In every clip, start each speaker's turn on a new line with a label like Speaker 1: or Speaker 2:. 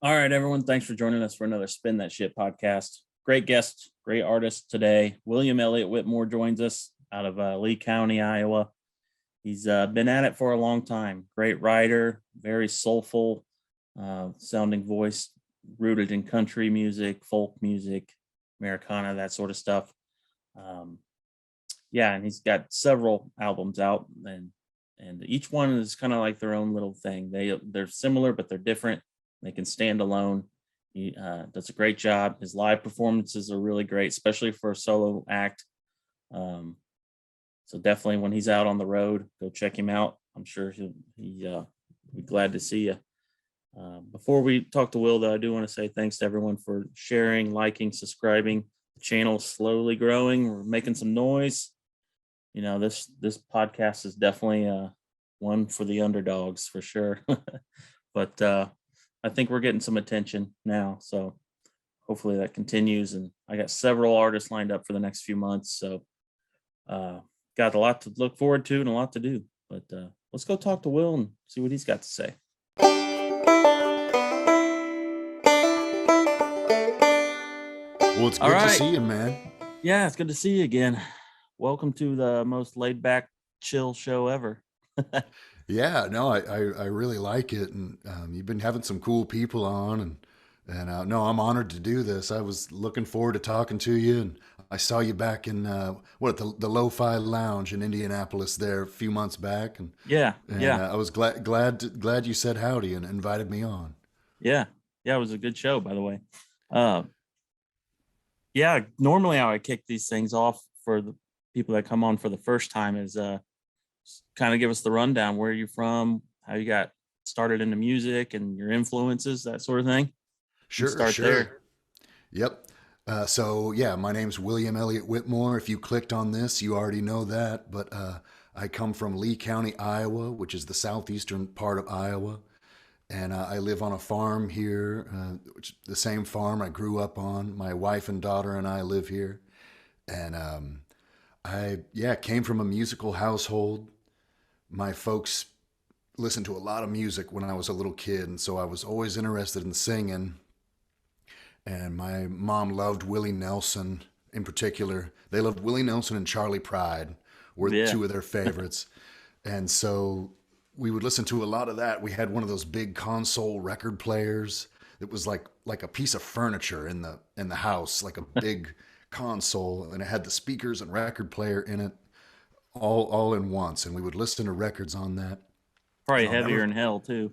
Speaker 1: All right, everyone. Thanks for joining us for another Spin That Shit podcast. Great guest, great artist today. William Elliott Whitmore joins us out of Lee County, Iowa. He's been at it for a long time. Great writer, very soulful sounding voice, rooted in country music, folk music, Americana, that sort of stuff. Um, yeah, and he's got several albums out, and each one is kind of like their own little thing. They're similar, but they're different. They can stand alone. He does a great job. His live performances are really great, especially for a solo act. Um, so definitely, when he's out on the road, go check him out. I'm sure he'll be glad to see you. Before we talk to Will, though, I do want to say thanks to everyone for sharing, liking, subscribing. The channel's slowly growing. We're making some noise. This podcast is definitely one for the underdogs for sure. But I think we're getting some attention now, so hopefully that continues. And I got several artists lined up for the next few months, so got a lot to look forward to and a lot to do. But let's go talk to Will and see what he's got to say.
Speaker 2: Well, it's
Speaker 1: All
Speaker 2: good to
Speaker 1: right.
Speaker 2: see you, man.
Speaker 1: Yeah, it's good to see you again. Welcome to the most laid back, chill show ever.
Speaker 2: Yeah, no, I really like it, and you've been having some cool people on, and no, I'm honored to do this. I was looking forward to talking to you, and I saw you back in the Lo-Fi Lounge in Indianapolis there a few months back, and
Speaker 1: Yeah,
Speaker 2: and
Speaker 1: yeah,
Speaker 2: I was glad you said howdy and invited me on.
Speaker 1: yeah, yeah. It was a good show, by the way. Uh, yeah, normally how I kick these things off for the people that come on for the first time is kind of give us the rundown. Where are you from? How you got started into music and your influences, that sort of thing. You can
Speaker 2: Sure,
Speaker 1: start
Speaker 2: sure.
Speaker 1: there.
Speaker 2: Yep. So yeah, my name's William Elliott Whitmore. If you clicked on this, you already know that. But I come from Lee County, Iowa, which is the southeastern part of Iowa, and I live on a farm here, which the same farm I grew up on. My wife and daughter and I live here, and I came from a musical household. My folks listened to a lot of music when I was a little kid, and so I was always interested in singing. And my mom loved Willie Nelson in particular. They loved Willie Nelson and Charlie Pride were
Speaker 1: Yeah.
Speaker 2: two of their favorites. And so we would listen to a lot of that. We had one of those big console record players that was like a piece of furniture in the house, like a big console, and it had the speakers and record player in it all in once. And we would listen to records on that.
Speaker 1: Probably
Speaker 2: And I'll
Speaker 1: heavier
Speaker 2: never
Speaker 1: in hell too.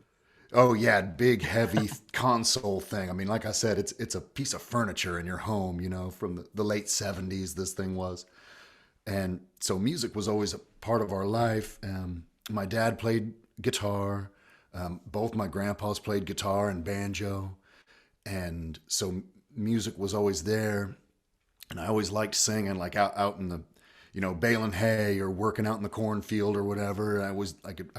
Speaker 2: Oh yeah, big heavy console thing. I mean, like I said, it's a piece of furniture in your home, from the late '70s. This thing was, and so music was always a part of our life. My dad played guitar. Both my grandpas played guitar and banjo, and so music was always there. And I always liked singing, like out in the, baling hay or working out in the cornfield or whatever. I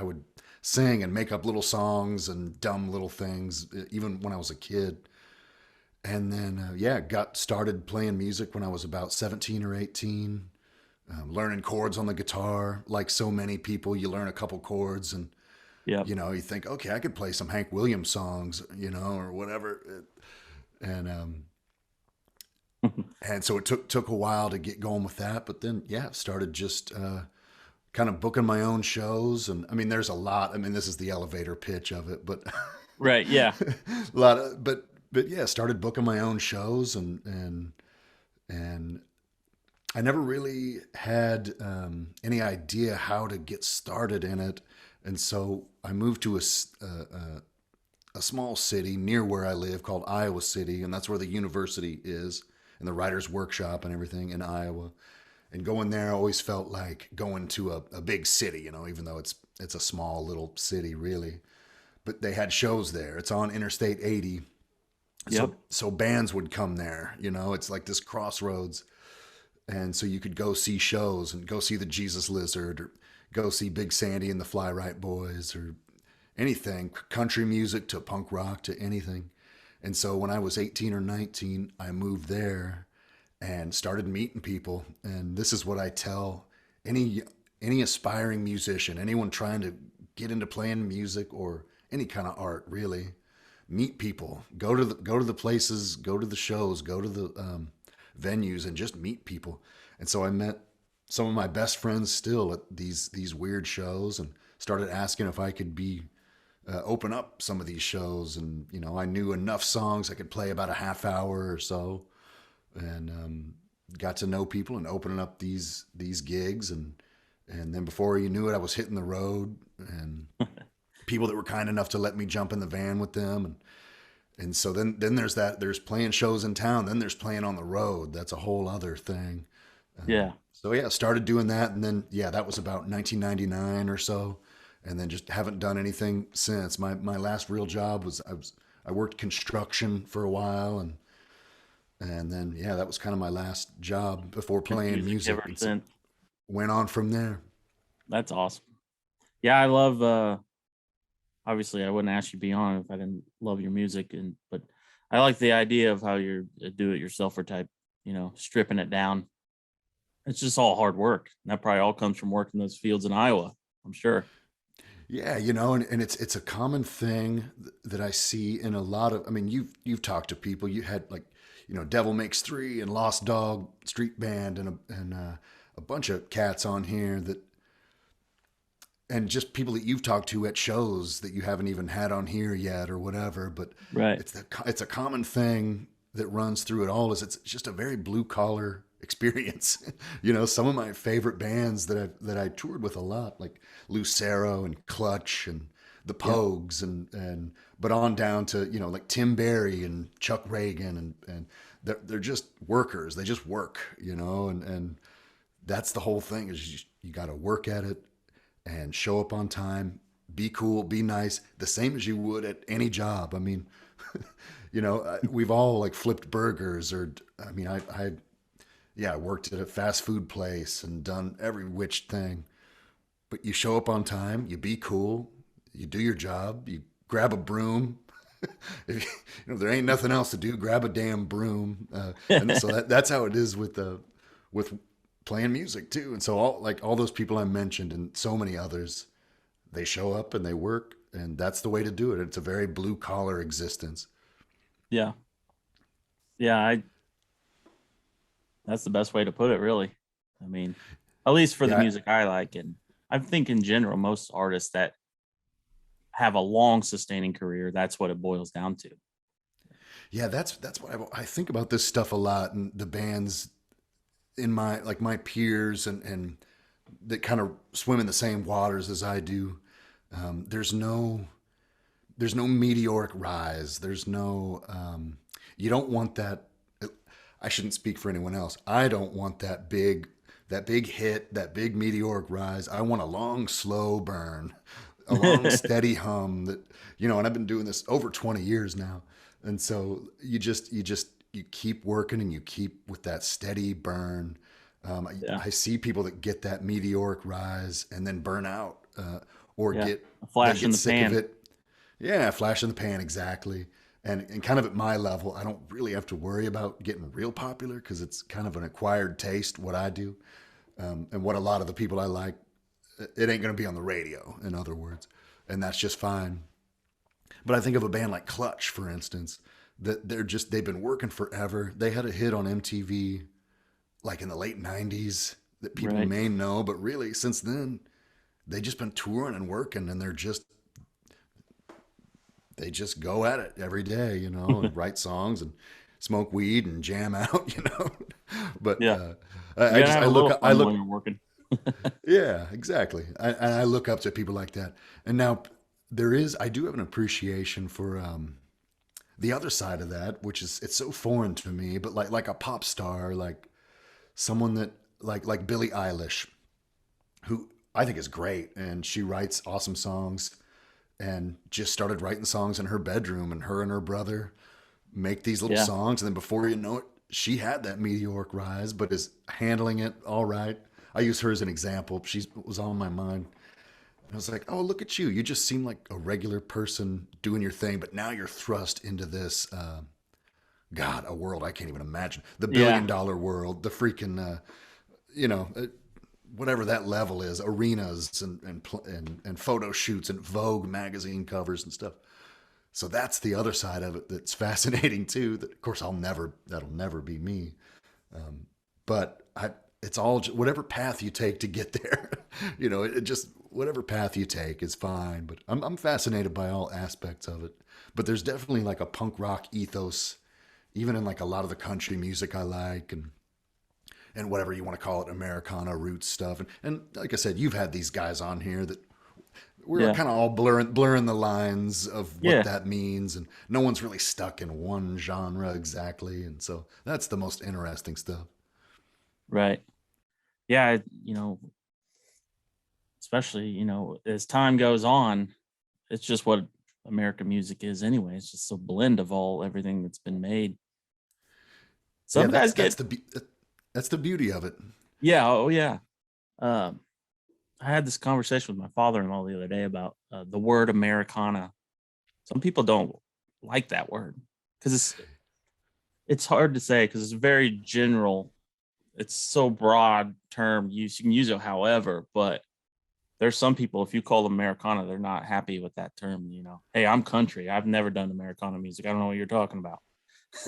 Speaker 2: would sing and make up little songs and dumb little things, even when I was a kid. And then, got started playing music when I was about 17 or 18, learning chords on the guitar. Like so many people, you learn a couple chords and,
Speaker 1: Yep.
Speaker 2: you think, okay, I could play some Hank Williams songs, or whatever. And, and so it took a while to get going with that. But then, started just, kind of booking my own shows. And I mean, there's a lot. I mean, this is the elevator pitch of it, but
Speaker 1: Right. Yeah.
Speaker 2: a lot of, but yeah, started booking my own shows and I never really had any idea how to get started in it. And so I moved to a small city near where I live called Iowa City. And that's where the university is and the writer's workshop and everything in Iowa. And going there always felt like going to a big city, even though it's a small little city really. But they had shows there. It's on Interstate 80.
Speaker 1: Yep.
Speaker 2: So bands would come there, it's like this crossroads. And so you could go see shows and go see the Jesus Lizard or go see Big Sandy and the Fly Right Boys or anything, country music to punk rock to anything. And so when I was 18 or 19, I moved there and started meeting people. And this is what I tell any any aspiring musician, anyone trying to get into playing music or any kind of art really. meet people, go to the places, go to the shows, go to the venues, and just meet people. And so I met some of my best friends still at these weird shows, and started asking if I could be open up some of these shows. And I knew enough songs I could play about a half hour or so, and got to know people and opening up these gigs. And then before you knew it, I was hitting the road, and people that were kind enough to let me jump in the van with them. And so then there's playing shows in town, then there's playing on the road. That's a whole other thing.
Speaker 1: Yeah.
Speaker 2: So yeah, started doing that, and then yeah, that was about 1999 or so, and then just haven't done anything since. My last real job was I worked construction for a while, and then yeah, that was kind of my last job before
Speaker 1: Been
Speaker 2: playing
Speaker 1: music
Speaker 2: music,
Speaker 1: ever
Speaker 2: and so
Speaker 1: since.
Speaker 2: went on from there.
Speaker 1: That's awesome. Yeah, I love obviously I wouldn't ask you to be on if I didn't love your music, but I like the idea of how you're a do it yourselfer type, stripping it down. It's just all hard work. And that probably all comes from working those fields in Iowa, I'm sure.
Speaker 2: Yeah, and it's a common thing that I see in a lot of. I mean, you've talked to people. You had like, Devil Makes Three and Lost Dog Street Band and a bunch of cats on here that, and just people that you've talked to at shows that you haven't even had on here yet or whatever. But
Speaker 1: Right.
Speaker 2: it's a common thing that runs through it all. Is it's just a very blue collar experience. Some of my favorite bands that I toured with a lot, like Lucero and Clutch and the
Speaker 1: Yep.
Speaker 2: Pogues, and but on down to like Tim Barry and Chuck Reagan, and they're just workers. They just work, and that's the whole thing. Is you got to work at it and show up on time, be cool, be nice, the same as you would at any job. I mean, we've all like flipped burgers, or I mean, I worked at a fast food place and done every which thing. But you show up on time, you be cool, you do your job, you grab a broom. If there ain't nothing else to do, grab a damn broom. And so that's how it is with playing music too. And so all those people I mentioned and so many others, they show up and they work, and that's the way to do it. It's a very blue collar existence.
Speaker 1: Yeah. Yeah. That's the best way to put it, really. I mean, at least for the
Speaker 2: Yeah,
Speaker 1: music I like. And I think in general, most artists that have a long sustaining career, that's what it boils down to.
Speaker 2: yeah, that's what I think about this stuff a lot, and the bands in my peers and that kind of swim in the same waters as I do. There's no meteoric rise. There's no you don't want that. I shouldn't speak for anyone else. I don't want that big hit, that big meteoric rise. I want a long, slow burn, a long, steady hum that, and I've been doing this over 20 years now. And so you keep working and you keep with that steady burn.
Speaker 1: Yeah.
Speaker 2: I see people that get that meteoric rise and then burn out, or
Speaker 1: Yeah.
Speaker 2: get,
Speaker 1: A
Speaker 2: they
Speaker 1: flash in
Speaker 2: get
Speaker 1: the
Speaker 2: sick of
Speaker 1: pan.
Speaker 2: it. Yeah, flash in the pan, exactly. And kind of at my level, I don't really have to worry about getting real popular because it's kind of an acquired taste, what I do, and what a lot of the people I like. It ain't going to be on the radio, in other words, and that's just fine. But I think of a band like Clutch, for instance, that they've been working forever. They had a hit on MTV like in the late 90s that people
Speaker 1: Right.
Speaker 2: may know, but really since then, they just been touring and working, and they just go at it every day, and write songs and smoke weed and jam out. But
Speaker 1: Yeah. You
Speaker 2: I
Speaker 1: gotta
Speaker 2: just
Speaker 1: have a little
Speaker 2: I
Speaker 1: fun when
Speaker 2: look,
Speaker 1: you're working.
Speaker 2: yeah, exactly. I look up to people like that. And now I do have an appreciation for the other side of that, which is it's so foreign to me. But like a pop star, like someone that like Billie Eilish, who I think is great, and she writes awesome songs, and just started writing songs in her bedroom, and her brother make these little
Speaker 1: Yeah.
Speaker 2: songs, and then before you know it, she had that meteoric rise, but is handling it all right. I use her as an example. She was on my mind. And I was like, oh, look at you. You just seem like a regular person doing your thing, but now you're thrust into this, God, a world I can't even imagine. The
Speaker 1: Yeah.
Speaker 2: billion-dollar world, the freaking, you know, uh, whatever that level is, arenas and photo shoots and Vogue magazine covers and stuff. So that's the other side of it that's fascinating too. That of course that'll never be me. But it's all whatever path you take to get there. It just whatever path you take is fine. But I'm fascinated by all aspects of it. But there's definitely like a punk rock ethos, even in like a lot of the country music I like, and whatever you want to call it, Americana roots stuff. And like I said, you've had these guys on here that we're
Speaker 1: Yeah.
Speaker 2: kind of all blurring the lines of what
Speaker 1: Yeah.
Speaker 2: that means, and no one's really stuck in one genre exactly. And so that's the most interesting stuff.
Speaker 1: Right. Yeah. Especially, as time goes on, it's just what American music is anyway. It's just a blend of everything that's been made.
Speaker 2: Yeah,
Speaker 1: Some guys get,
Speaker 2: that's the beauty of it.
Speaker 1: yeah. Oh, yeah. Um, I had this conversation with my father-in-law the other day about the word Americana. Some people don't like that word because it's hard to say because it's very general. It's so broad term. You can use it however, but there's some people, if you call them Americana, they're not happy with that term. Hey, I'm country. I've never done Americana music. I don't know what you're talking about.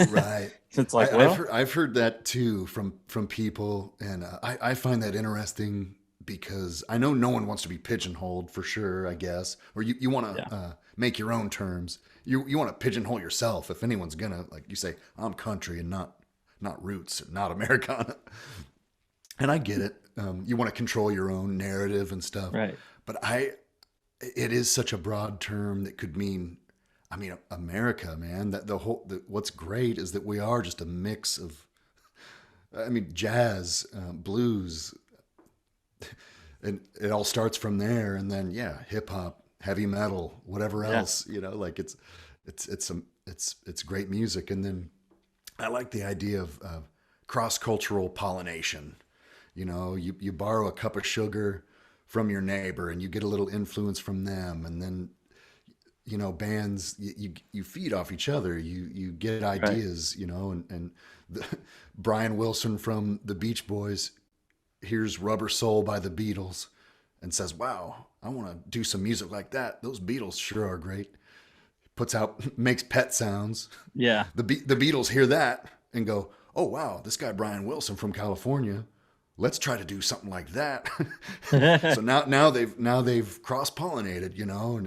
Speaker 2: Right.
Speaker 1: It's like, well,
Speaker 2: I've heard that too from people, and I find that interesting because I know no one wants to be pigeonholed for sure. I guess, or you want
Speaker 1: yeah,
Speaker 2: to make your own terms. You want to pigeonhole yourself if anyone's gonna, like you say, I'm country and not roots, not Americana. And I get it. You want to control your own narrative and stuff,
Speaker 1: right,
Speaker 2: but it is such a broad term that could mean, I mean, America, man. That what's great is that we are just a mix of, I mean, jazz, blues, and it all starts from there, and then yeah, hip hop, heavy metal, whatever
Speaker 1: yeah,
Speaker 2: else, like it's great music, and then I like the idea of cross cultural pollination. You borrow a cup of sugar from your neighbor, and you get a little influence from them, and then bands, you feed off each other, you get
Speaker 1: right,
Speaker 2: ideas, and the, Brian Wilson from the Beach Boys hears Rubber Soul by the Beatles and says, wow, I want to do some music like that. Those Beatles sure are great. Puts out makes Pet Sounds.
Speaker 1: yeah,
Speaker 2: The Beatles hear that and go, oh wow, this guy Brian Wilson from California, let's try to do something like that. So now they've cross pollinated, and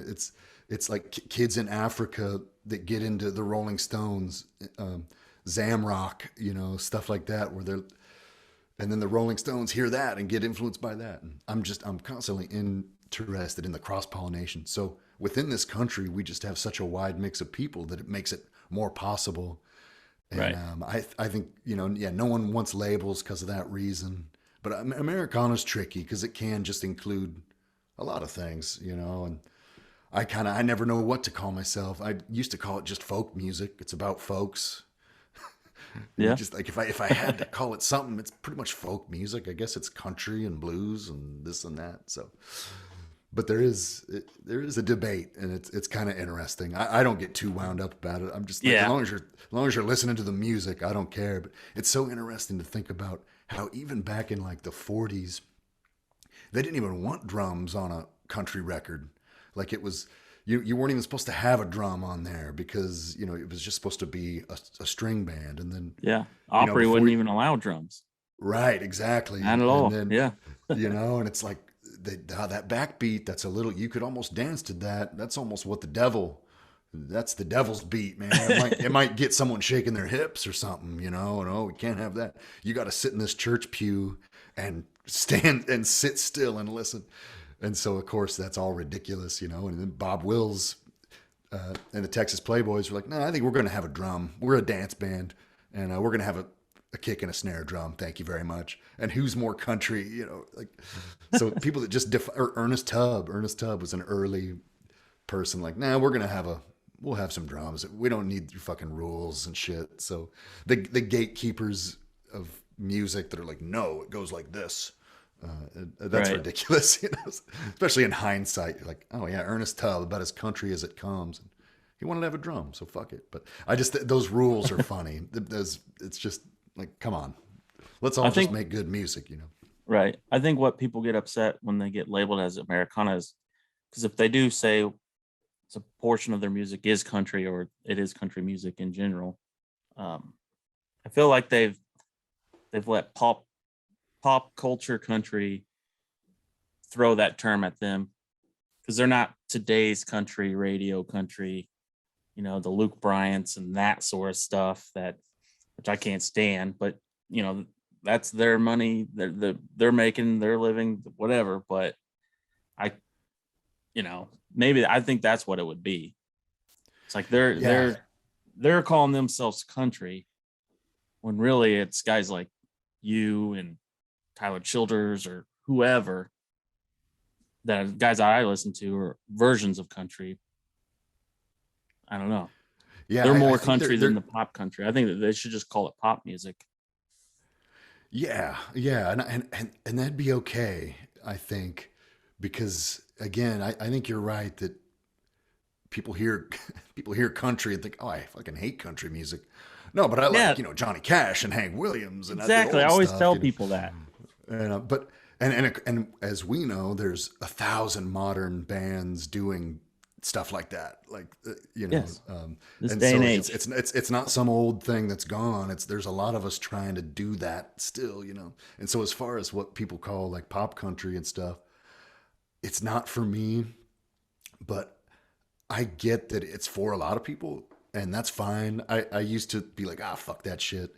Speaker 2: it's like kids in Africa that get into the Rolling Stones, Zamrock, stuff like that, and then the Rolling Stones hear that and get influenced by that. And I'm constantly interested in the cross pollination. So within this country, we just have such a wide mix of people that it makes it more possible. And
Speaker 1: right,
Speaker 2: I think, yeah, no one wants labels because of that reason. But Americana's tricky because it can just include a lot of things, and I never know what to call myself. I used to call it just folk music. It's about folks. And
Speaker 1: yeah,
Speaker 2: just like if I had to call it something, it's pretty much folk music. I guess it's country and blues and this and that. So, but there is a debate, and it's kind of interesting. I don't get too wound up about it. I'm just like,
Speaker 1: yeah,
Speaker 2: as long as you're listening to the music, I don't care. But it's so interesting to think about how even back in like the 40s, they didn't even want drums on a country record. Like it was, you weren't even supposed to have a drum on there because it was just supposed to be a string band. And then
Speaker 1: yeah. Opry
Speaker 2: before
Speaker 1: wouldn't even allow drums.
Speaker 2: right, exactly,
Speaker 1: Not at
Speaker 2: and
Speaker 1: all.
Speaker 2: then
Speaker 1: Yeah,
Speaker 2: and it's like that backbeat. That's a little. You could almost dance to that. That's almost what the devil. That's the devil's beat, man. It might get someone shaking their hips or something, And oh, we can't have that. You got to sit in this church pew and stand and sit still and listen. And so, of course, that's all ridiculous, And then Bob Wills and the Texas Playboys were like, "No, I think we're going to have a drum. We're a dance band, and we're going to have a kick and a snare drum. Thank you very much." And who's more country, like so people that just or Ernest Tubb. Ernest Tubb was an early person like, "Nah, we'll have some drums. We don't need your fucking rules and shit." So the gatekeepers of music that are like, "No, it goes like this." That's
Speaker 1: right.
Speaker 2: ridiculous, especially in hindsight. You're like, oh yeah, Ernest Tubb, about as country as it comes. And he wanted to have a drum, so fuck it. But those rules are funny. It's just like, come on, let's
Speaker 1: I
Speaker 2: all just
Speaker 1: think
Speaker 2: make good music.
Speaker 1: right. I think what people get upset when they get labeled as Americana is because if they do say a portion of their music is country, or it is country music in general. I feel like they've let pop culture country throw that term at them, because they're not today's country radio country, the Luke Bryants and that sort of stuff, which I can't stand, but that's their money. They're making their living, whatever. But I, maybe I think that's what it would be. It's like they're calling themselves country, when really it's guys like you and Tyler Childers or whoever, that guys I listen to, are versions of country. I don't know.
Speaker 2: Yeah,
Speaker 1: They're more
Speaker 2: I think
Speaker 1: country than the pop country. I think that they should just call it pop music.
Speaker 2: yeah, yeah, and that'd be okay, I think, because again, I think you're right that people hear people hear country and think, oh, I fucking hate country music. No, but I
Speaker 1: Yeah,
Speaker 2: like Johnny Cash and Hank Williams and the
Speaker 1: exactly. I
Speaker 2: old
Speaker 1: always
Speaker 2: stuff.
Speaker 1: tell people that.
Speaker 2: But and as we know, there's 1,000 modern bands doing stuff like that, like
Speaker 1: Yes, this
Speaker 2: and
Speaker 1: day
Speaker 2: so
Speaker 1: and age.
Speaker 2: it's not some old thing that's gone. There's a lot of us trying to do that still, And so as far as what people call like pop country and stuff, it's not for me, but I get that it's for a lot of people, and that's fine. I used to be like, fuck that shit.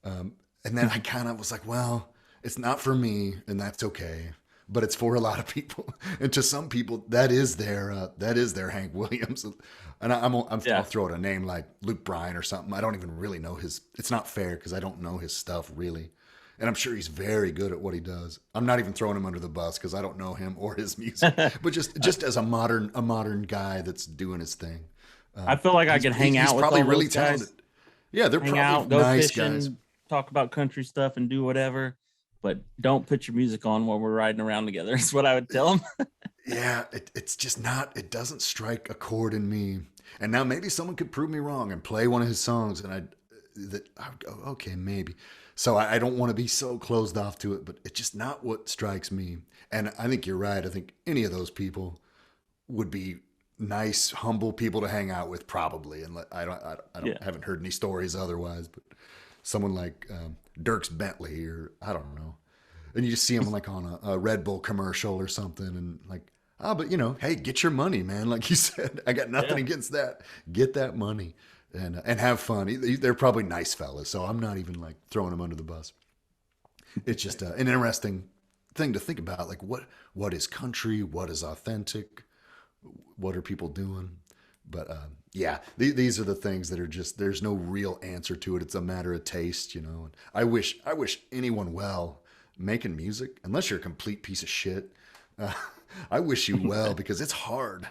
Speaker 2: And then I kind of was like, well, it's not for me, and that's okay. But it's for a lot of people, and to some people, that is their Hank Williams. And I'll throw out a name like Luke Bryan or something. I don't even really know his. It's not fair because I don't know his stuff really, and I'm sure he's very good at what he does. I'm not even throwing him under the bus because I don't know him or his music. But just as a modern guy that's doing his thing,
Speaker 1: I feel like I could hang out
Speaker 2: he's
Speaker 1: with
Speaker 2: probably
Speaker 1: all
Speaker 2: really
Speaker 1: those guys.
Speaker 2: talented. Yeah, they're
Speaker 1: Hang out,
Speaker 2: probably
Speaker 1: go
Speaker 2: nice
Speaker 1: fishing,
Speaker 2: guys.
Speaker 1: talk about country stuff, and do whatever. But don't put your music on while we're riding around together. Is what I would tell them.
Speaker 2: Yeah, it's just not. It doesn't strike a chord in me. And now maybe someone could prove me wrong and play one of his songs, and I would go, okay, maybe. So I don't want to be so closed off to it, but it's just not what strikes me. And I think you're right. I think any of those people would be nice, humble people to hang out with, probably. And haven't heard any stories otherwise, but someone like Dierks Bentley, or I don't know. And you just see him like on a Red Bull commercial or something, and like, but hey, get your money, man. Like you said, I got nothing against that. Get that money and have fun. They're probably nice fellas, so I'm not even like throwing them under the bus. It's just an interesting thing to think about. Like, what is country? What is authentic? What are people doing? But yeah, these are the things that are just, there's no real answer to it. It's a matter of taste, And I wish anyone well making music, unless you're a complete piece of shit. I wish you well, because it's hard.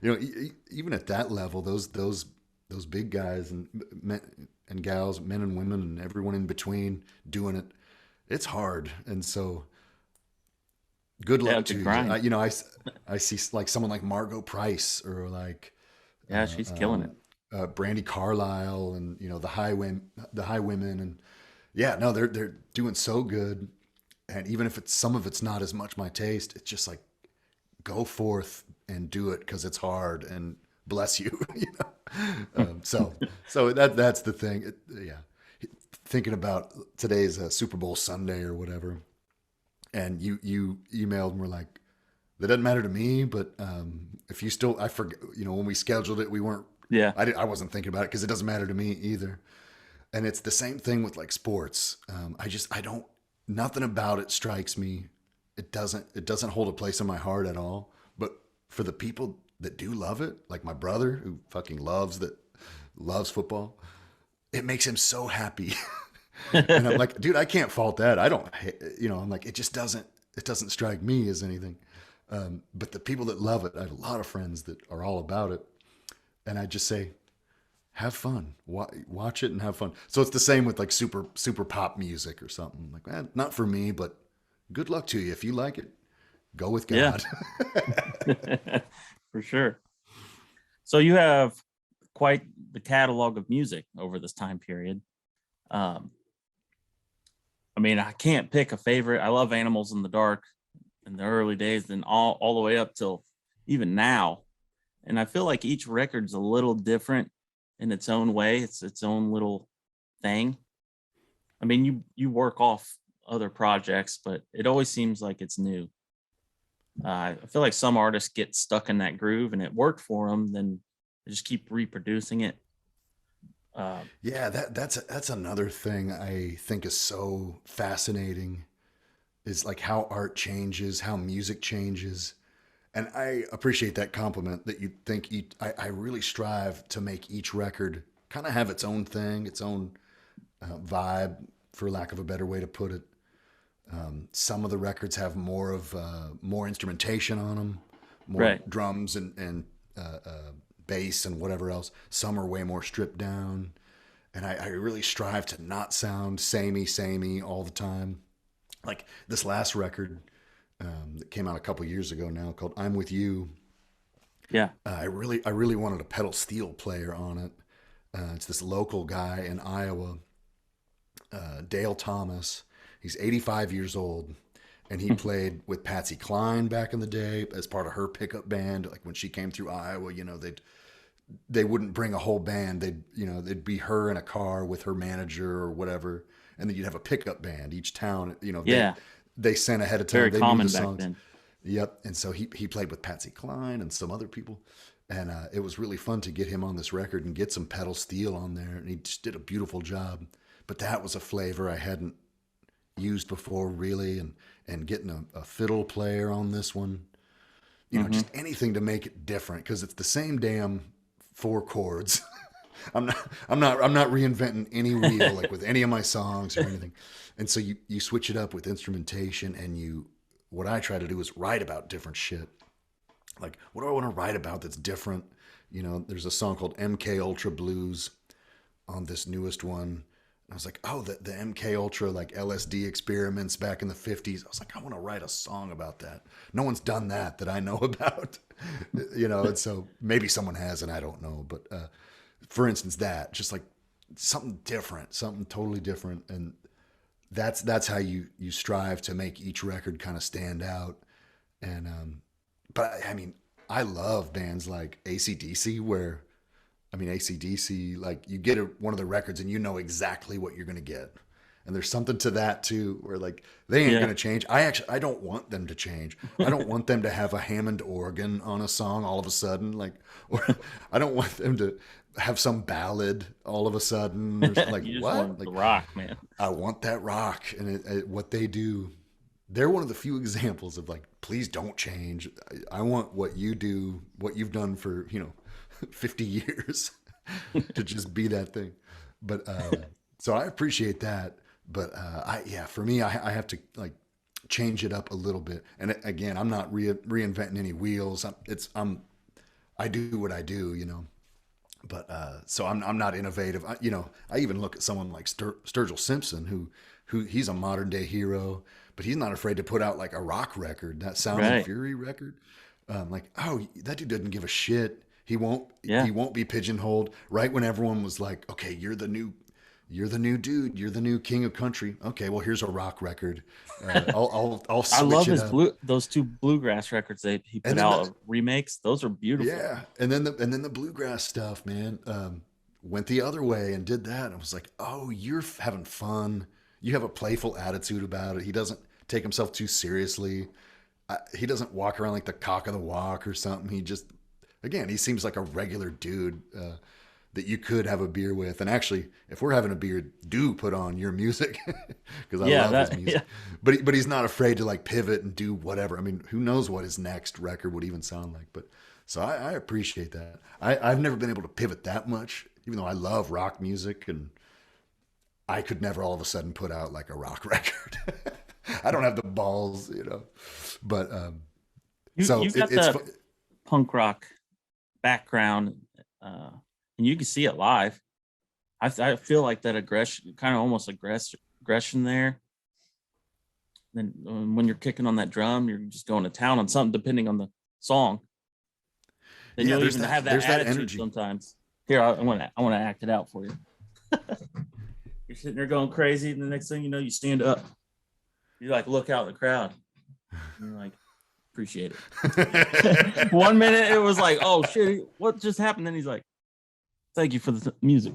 Speaker 2: Even at that level, those big guys and men and gals, men and women, and everyone in between doing it, it's hard. And so, good luck to you. I see like someone like Margot Price, or like
Speaker 1: She's killing it.
Speaker 2: Brandy Carlisle, and the high women, and they're doing so good. And even if some of it's not as much my taste, it's just like, go forth and do it, because it's hard, and bless you. So that's the thing. Thinking about today's Super Bowl Sunday or whatever, and you emailed and were like, that doesn't matter to me, but if you still, I forget, when we scheduled it, we weren't.
Speaker 1: Yeah,
Speaker 2: I wasn't thinking about it because it doesn't matter to me either. And it's the same thing with like sports. I don't. Nothing about it strikes me. It doesn't hold a place in my heart at all. But for the people that do love it, like my brother who fucking loves football, it makes him so happy. And I'm like, dude, I can't fault that. I don't, I'm like, it doesn't strike me as anything. But the people that love it, I have a lot of friends that are all about it. And I just say, have fun, watch it and have fun. So it's the same with like super pop music or something. Like, not for me, but good luck to you. If you like it, go with God.
Speaker 1: Yeah. For sure. So you have quite the catalog of music over this time period. I can't pick a favorite. I love Animals in the Dark in the early days, then all the way up till even now. And I feel like each record's a little different in its own way. It's its own little thing. I mean, you work off other projects, but it always seems like it's new. I feel like some artists get stuck in that groove and it worked for them, then they just keep reproducing it. Uh,
Speaker 2: Yeah, that's another thing I think is so fascinating is like how art changes, how music changes. And I appreciate that compliment that you think I really strive to make each record kind of have its own thing, its own vibe, for lack of a better way to put it. Some of the records have more instrumentation on them, more
Speaker 1: right.
Speaker 2: drums and bass and whatever else. Some are way more stripped down, and I really strive to not sound samey all the time. Like this last record that came out a couple years ago now, called "I'm With You."
Speaker 1: Yeah.
Speaker 2: I really wanted a pedal steel player on it. It's this local guy in Iowa, Dale Thomas. He's 85 years old, and he played with Patsy Cline back in the day as part of her pickup band. Like when she came through Iowa, they wouldn't bring a whole band. They'd be her in a car with her manager or whatever, and then you'd have a pickup band. Each town,
Speaker 1: Yeah.
Speaker 2: they sent ahead of time.
Speaker 1: Very
Speaker 2: They knew the
Speaker 1: common back
Speaker 2: songs.
Speaker 1: then.
Speaker 2: Yep. And so he played with Patsy Cline and some other people. And it was really fun to get him on this record and get some pedal steel on there. And he just did a beautiful job. But that was a flavor I hadn't used before, really. And getting a fiddle player on this one,
Speaker 1: Hmm.
Speaker 2: just anything to make it different, because it's the same damn four chords. I'm not reinventing any wheel like with any of my songs or anything. And so you switch it up with instrumentation, and what I try to do is write about different shit. Like, what do I want to write about that's different? There's a song called MK Ultra Blues on this newest one. I was like, oh, the MK Ultra, like LSD experiments back in the 50s. I was like, I want to write a song about that. No one's done that I know about, and so maybe someone has and I don't know. But for instance, that just like something different, something totally different. And that's how you strive to make each record kind of stand out. And but I mean, I love bands like AC/DC, where I mean, AC/DC, like you get one of the records and you know exactly what you're going to get. And there's something to that too, where like they ain't going
Speaker 1: Yeah.
Speaker 2: to change. I don't want them to change. I don't want them to have a Hammond organ on a song all of a sudden, like, or I don't want them to have some ballad all of a sudden, or like
Speaker 1: You just
Speaker 2: what?
Speaker 1: want the
Speaker 2: Like
Speaker 1: rock, man.
Speaker 2: I want that rock, and what they do. They're one of the few examples of like, please don't change. I want what you do, what you've done for 50 years to just be that thing. But so I appreciate that. But for me, I have to like change it up a little bit. And again, I'm not reinventing any wheels. I do what I do. But so I'm not innovative. I even look at someone like Sturgill Simpson, who he's a modern day hero, but he's not afraid to put out like a rock record, that Sound and
Speaker 1: Right.
Speaker 2: Fury record. Like, oh, that dude doesn't give a shit. He won't
Speaker 1: Yeah.
Speaker 2: he won't be pigeonholed. Right when everyone was like, okay, you're the new dude, you're the new king of country. Okay, well here's a rock record. I'll
Speaker 1: I love
Speaker 2: switch it
Speaker 1: his
Speaker 2: up.
Speaker 1: those two bluegrass records he
Speaker 2: And
Speaker 1: put
Speaker 2: then
Speaker 1: out remakes. Those are beautiful.
Speaker 2: yeah, and then the bluegrass stuff, man, went the other way and did that. And I was like, oh, you're having fun. You have a playful attitude about it. He doesn't take himself too seriously. He doesn't walk around like the cock of the walk or something. He just, again, he seems like a regular dude that you could have a beer with. And actually, if we're having a beer, do put on your music because I
Speaker 1: Yeah,
Speaker 2: love his
Speaker 1: yeah.
Speaker 2: music. But he's not afraid to like pivot and do whatever. I mean, who knows what his next record would even sound like? But so I appreciate that. I've never been able to pivot that much, even though I love rock music, and I could never all of a sudden put out like a rock record. I don't have the balls. But so
Speaker 1: You've got
Speaker 2: it's
Speaker 1: the punk rock background, uh, and you can see it live. I feel like that aggression, kind of almost aggression there. Then when you're kicking on that drum, you're just going to town on something, depending on the song. Then
Speaker 2: yeah.
Speaker 1: you'll
Speaker 2: There's
Speaker 1: even
Speaker 2: that
Speaker 1: have that
Speaker 2: there's that
Speaker 1: attitude
Speaker 2: energy.
Speaker 1: sometimes. Here, I want to act it out for you. You're sitting there going crazy, and the next thing you know, you stand up. You like look out in the crowd. And you're like appreciate it. 1 minute it was like, oh shit, what just happened? Then he's like, thank you for the music.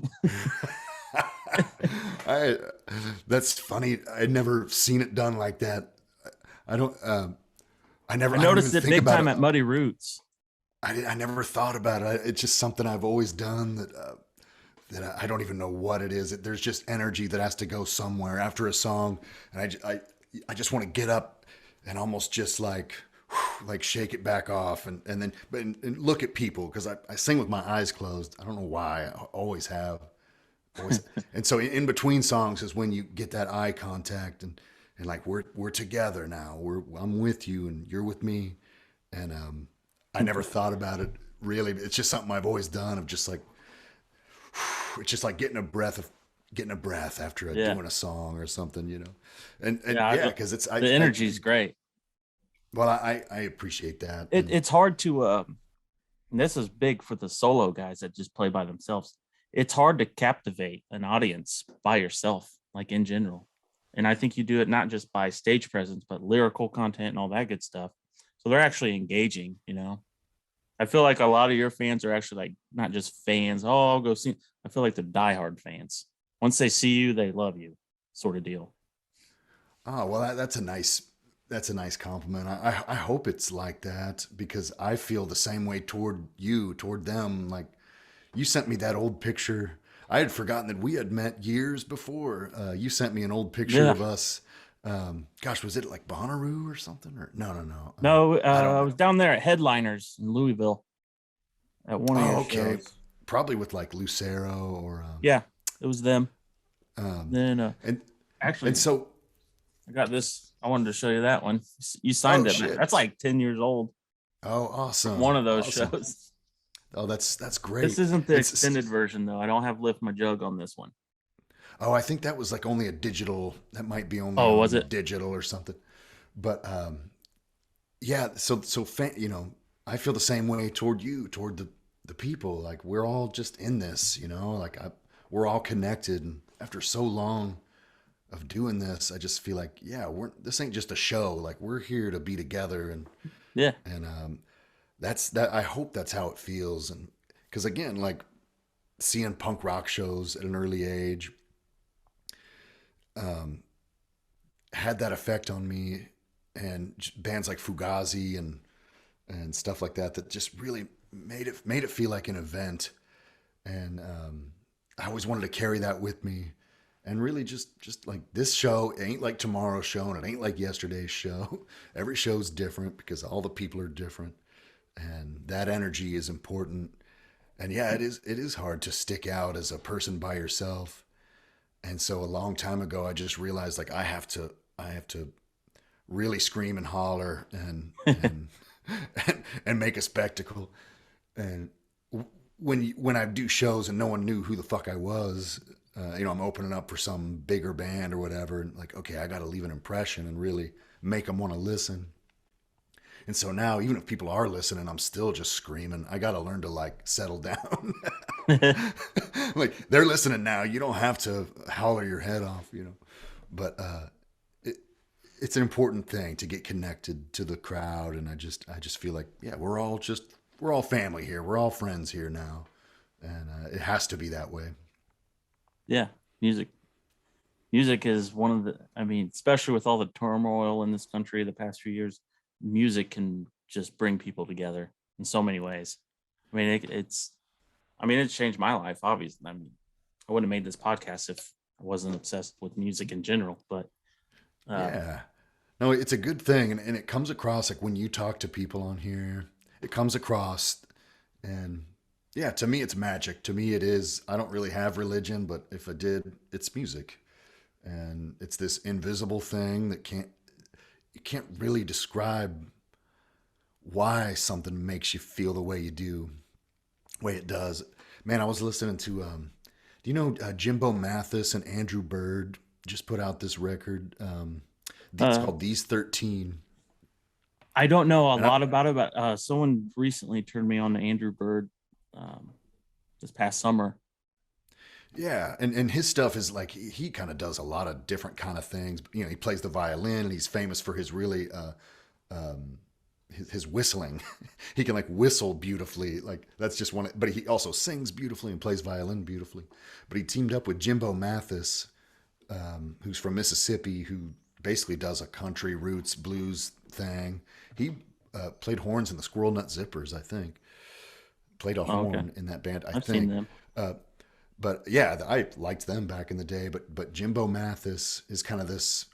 Speaker 2: I that's funny. I'd never seen it done like that. I don't. I never.
Speaker 1: I
Speaker 2: I don't even
Speaker 1: noticed it
Speaker 2: think
Speaker 1: big
Speaker 2: about
Speaker 1: time
Speaker 2: it.
Speaker 1: at Muddy Roots.
Speaker 2: I never thought about it. It's just something I've always done that I don't even know what it is. There's just energy that has to go somewhere after a song, and I just want to get up and almost just like shake it back off, and then and look at people because I sing with my eyes closed. I don't know why. I always have. Always. And so in between songs is when you get that eye contact and like we're together now. I'm with you and you're with me. And I never thought about it really. It's just something I've always done of just like it's just like getting a breath after
Speaker 1: Yeah.
Speaker 2: doing a song or something, you know. And
Speaker 1: Yeah,
Speaker 2: yeah, because it's
Speaker 1: the energy is great.
Speaker 2: well, I appreciate that.
Speaker 1: It's hard to and this is big for the solo guys that just play by themselves. It's hard to captivate an audience by yourself, like in general. And I think you do it not just by stage presence, but lyrical content and all that good stuff. So they're actually engaging, you know. I feel like a lot of your fans are actually like not just fans. Oh, I'll go see. I feel like they're diehard fans. Once they see you, they love you, sort of deal.
Speaker 2: Oh, well, that's a nice compliment. I hope it's like that because I feel the same way toward you, toward them. Like you sent me that old picture. I had forgotten that we had met years before. You sent me an old picture
Speaker 1: Yeah.
Speaker 2: of us. Gosh, was it like Bonnaroo or something? Or no.
Speaker 1: No,
Speaker 2: I don't
Speaker 1: I
Speaker 2: know.
Speaker 1: was down there at Headliners in Louisville at one of your
Speaker 2: Oh, okay.
Speaker 1: shows.
Speaker 2: Probably with like Lucero or
Speaker 1: Yeah, it was them.
Speaker 2: um,
Speaker 1: Then
Speaker 2: and
Speaker 1: actually,
Speaker 2: so
Speaker 1: I got this. I wanted to show you that one. You
Speaker 2: oh
Speaker 1: signed it, man.
Speaker 2: shit.
Speaker 1: That's like 10 years old
Speaker 2: Oh,
Speaker 1: from one
Speaker 2: awesome,
Speaker 1: of those
Speaker 2: awesome.
Speaker 1: shows.
Speaker 2: Oh, that's
Speaker 1: This
Speaker 2: great.
Speaker 1: isn't the
Speaker 2: It's
Speaker 1: extended version though. I don't have Lift My Jug on this one.
Speaker 2: Oh, I think that was like only a digital. That might be only
Speaker 1: Oh, was
Speaker 2: on
Speaker 1: it?
Speaker 2: digital or something. But yeah. You know, I feel the same way toward you, toward the people. Like we're all just in this. You know, we're all connected. And after so long of doing this, I just feel like yeah, this ain't just a show. Like we're here to be together,
Speaker 1: Yeah.
Speaker 2: and that's that. I hope that's how it feels. And because again, like seeing punk rock shows at an early age. Um, had that effect on me and bands like Fugazi and stuff like that that just really made it feel like an event and I always wanted to carry that with me and really just like this show ain't like tomorrow's show and it ain't like yesterday's show. Every show's different because all the people are different and that energy is important. And yeah, it is hard to stick out as a person by yourself. And so a long time ago I just realized like I have to really scream and holler and and make a spectacle. And when I do shows and no one knew who the fuck I was, you know, I'm opening up for some bigger band or whatever, and like, okay, I got to leave an impression and really make them want to listen. And so now, even if people are listening, I'm still just screaming. I got to learn to like settle down. Like they're listening now. You don't have to holler your head off, you know. But it, it's an important thing to get connected to the crowd, and I just feel like yeah, we're all family here. We're all friends here now, and it has to be that way.
Speaker 1: Yeah. Music. Music is one of the, I mean, especially with all the turmoil in this country the past few years, music can just bring people together in so many ways. I mean, it's changed my life, obviously. I mean, I wouldn't have made this podcast if I wasn't obsessed with music in general, but um,
Speaker 2: Yeah. No, it's a good thing, and it comes across like when you talk to people on here, it comes across, and yeah, to me it's magic. To me it is. I don't really have religion, but if I did, it's music, and it's this invisible thing that you can't really describe why something makes you feel the way you do, way it does. Man, I was listening to do you know Jimbo Mathis and Andrew Bird just put out this record? It's
Speaker 1: uh,
Speaker 2: called These 13.
Speaker 1: I don't know a
Speaker 2: And I,
Speaker 1: lot about it, but someone recently turned me on to Andrew Bird um, this past summer.
Speaker 2: yeah, and his stuff is like he kind of does a lot of different kind of things. You know, he plays the violin and he's famous for his really his whistling. He can like whistle beautifully. Like that's just one. But he also sings beautifully and plays violin beautifully. But he teamed up with Jimbo Mathis, who's from Mississippi, who basically does a country roots blues thing. He played horns in the Squirrel Nut Zippers, I think. Played a
Speaker 1: Oh, okay.
Speaker 2: horn in that band, I
Speaker 1: I've seen
Speaker 2: think.
Speaker 1: them.
Speaker 2: Uh, but yeah, I liked them back in the day. But Jimbo Mathis is kind of this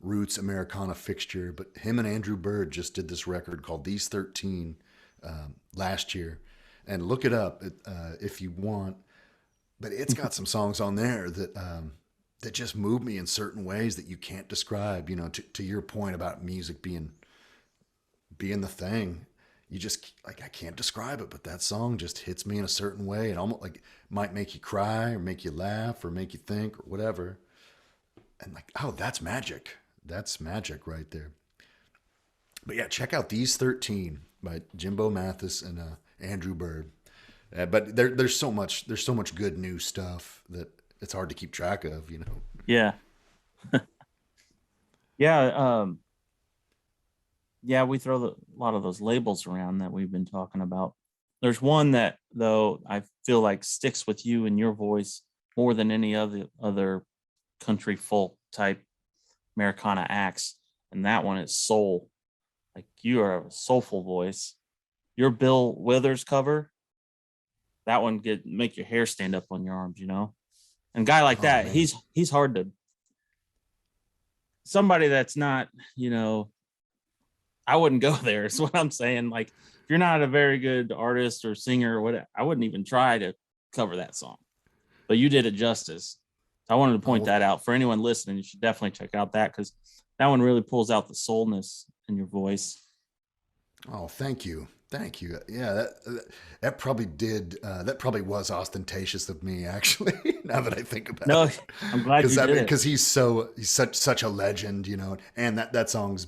Speaker 2: roots Americana fixture. But him and Andrew Bird just did this record called These 13 last year, and look it up if you want. But it's got some songs on there that just move me in certain ways that you can't describe. You know, to your point about music being the thing. You just like I can't describe it, but that song just hits me in a certain way. It almost like might make you cry or make you laugh or make you think or whatever. And like, oh, that's magic. That's magic right there. But yeah, check out These 13 by Jimbo Mathis and Andrew Bird. But there's so much good new stuff that it's hard to keep track of, you know.
Speaker 1: Yeah. Yeah. Yeah, we throw a lot of those labels around that we've been talking about. There's one that though I feel like sticks with you and your voice more than any other country folk type Americana acts, and that one is soul. Like you are a soulful voice. Your Bill Withers cover, that one make your hair stand up on your arms, you know. And a guy like
Speaker 2: Oh
Speaker 1: that,
Speaker 2: man.
Speaker 1: he's hard to somebody that's not, you know, I wouldn't go there. Is what I'm saying. Like, if you're not a very good artist or singer or what, I wouldn't even try to cover that song. But you did it justice. So I wanted to point
Speaker 2: Oh,
Speaker 1: that out for anyone listening. You should definitely check out that because that one really pulls out the soulness in your voice.
Speaker 2: oh, thank you. Thank you. Yeah, that probably did. That probably was ostentatious of me, actually. Now that I think about
Speaker 1: No,
Speaker 2: it,
Speaker 1: I'm glad you did it.
Speaker 2: because he's such a legend, you know, and that song's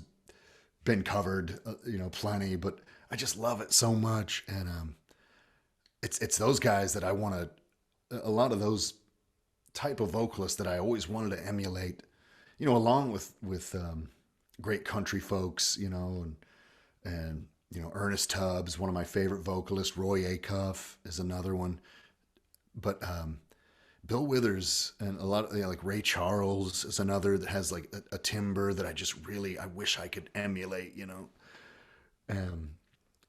Speaker 2: been covered, you know, plenty. But I just love it so much, and it's those guys that I want to. A lot of those type of vocalists that I always wanted to emulate, you know, along with great country folks, you know, and you know, Ernest Tubbs, one of my favorite vocalists. Roy Acuff is another one. But Bill Withers and a lot of, you know, like Ray Charles is another that has like a timbre that I wish I could emulate, you know.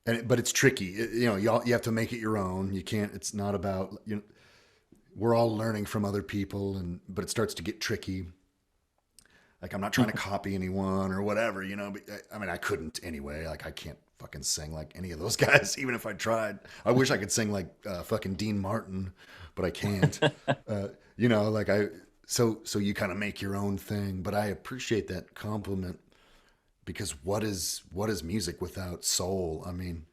Speaker 2: But it's tricky. You know, you have to make it your own. You can't. It's not about, you know. We're all learning from other people, but it starts to get tricky. Like I'm not trying to copy anyone or whatever, you know. But I mean, I couldn't anyway. Like I can't fucking sing like any of those guys, even if I tried. I wish I could sing like fucking Dean Martin, but I can't. You know, like so you kind of make your own thing. But I appreciate that compliment because what is music without soul? I mean,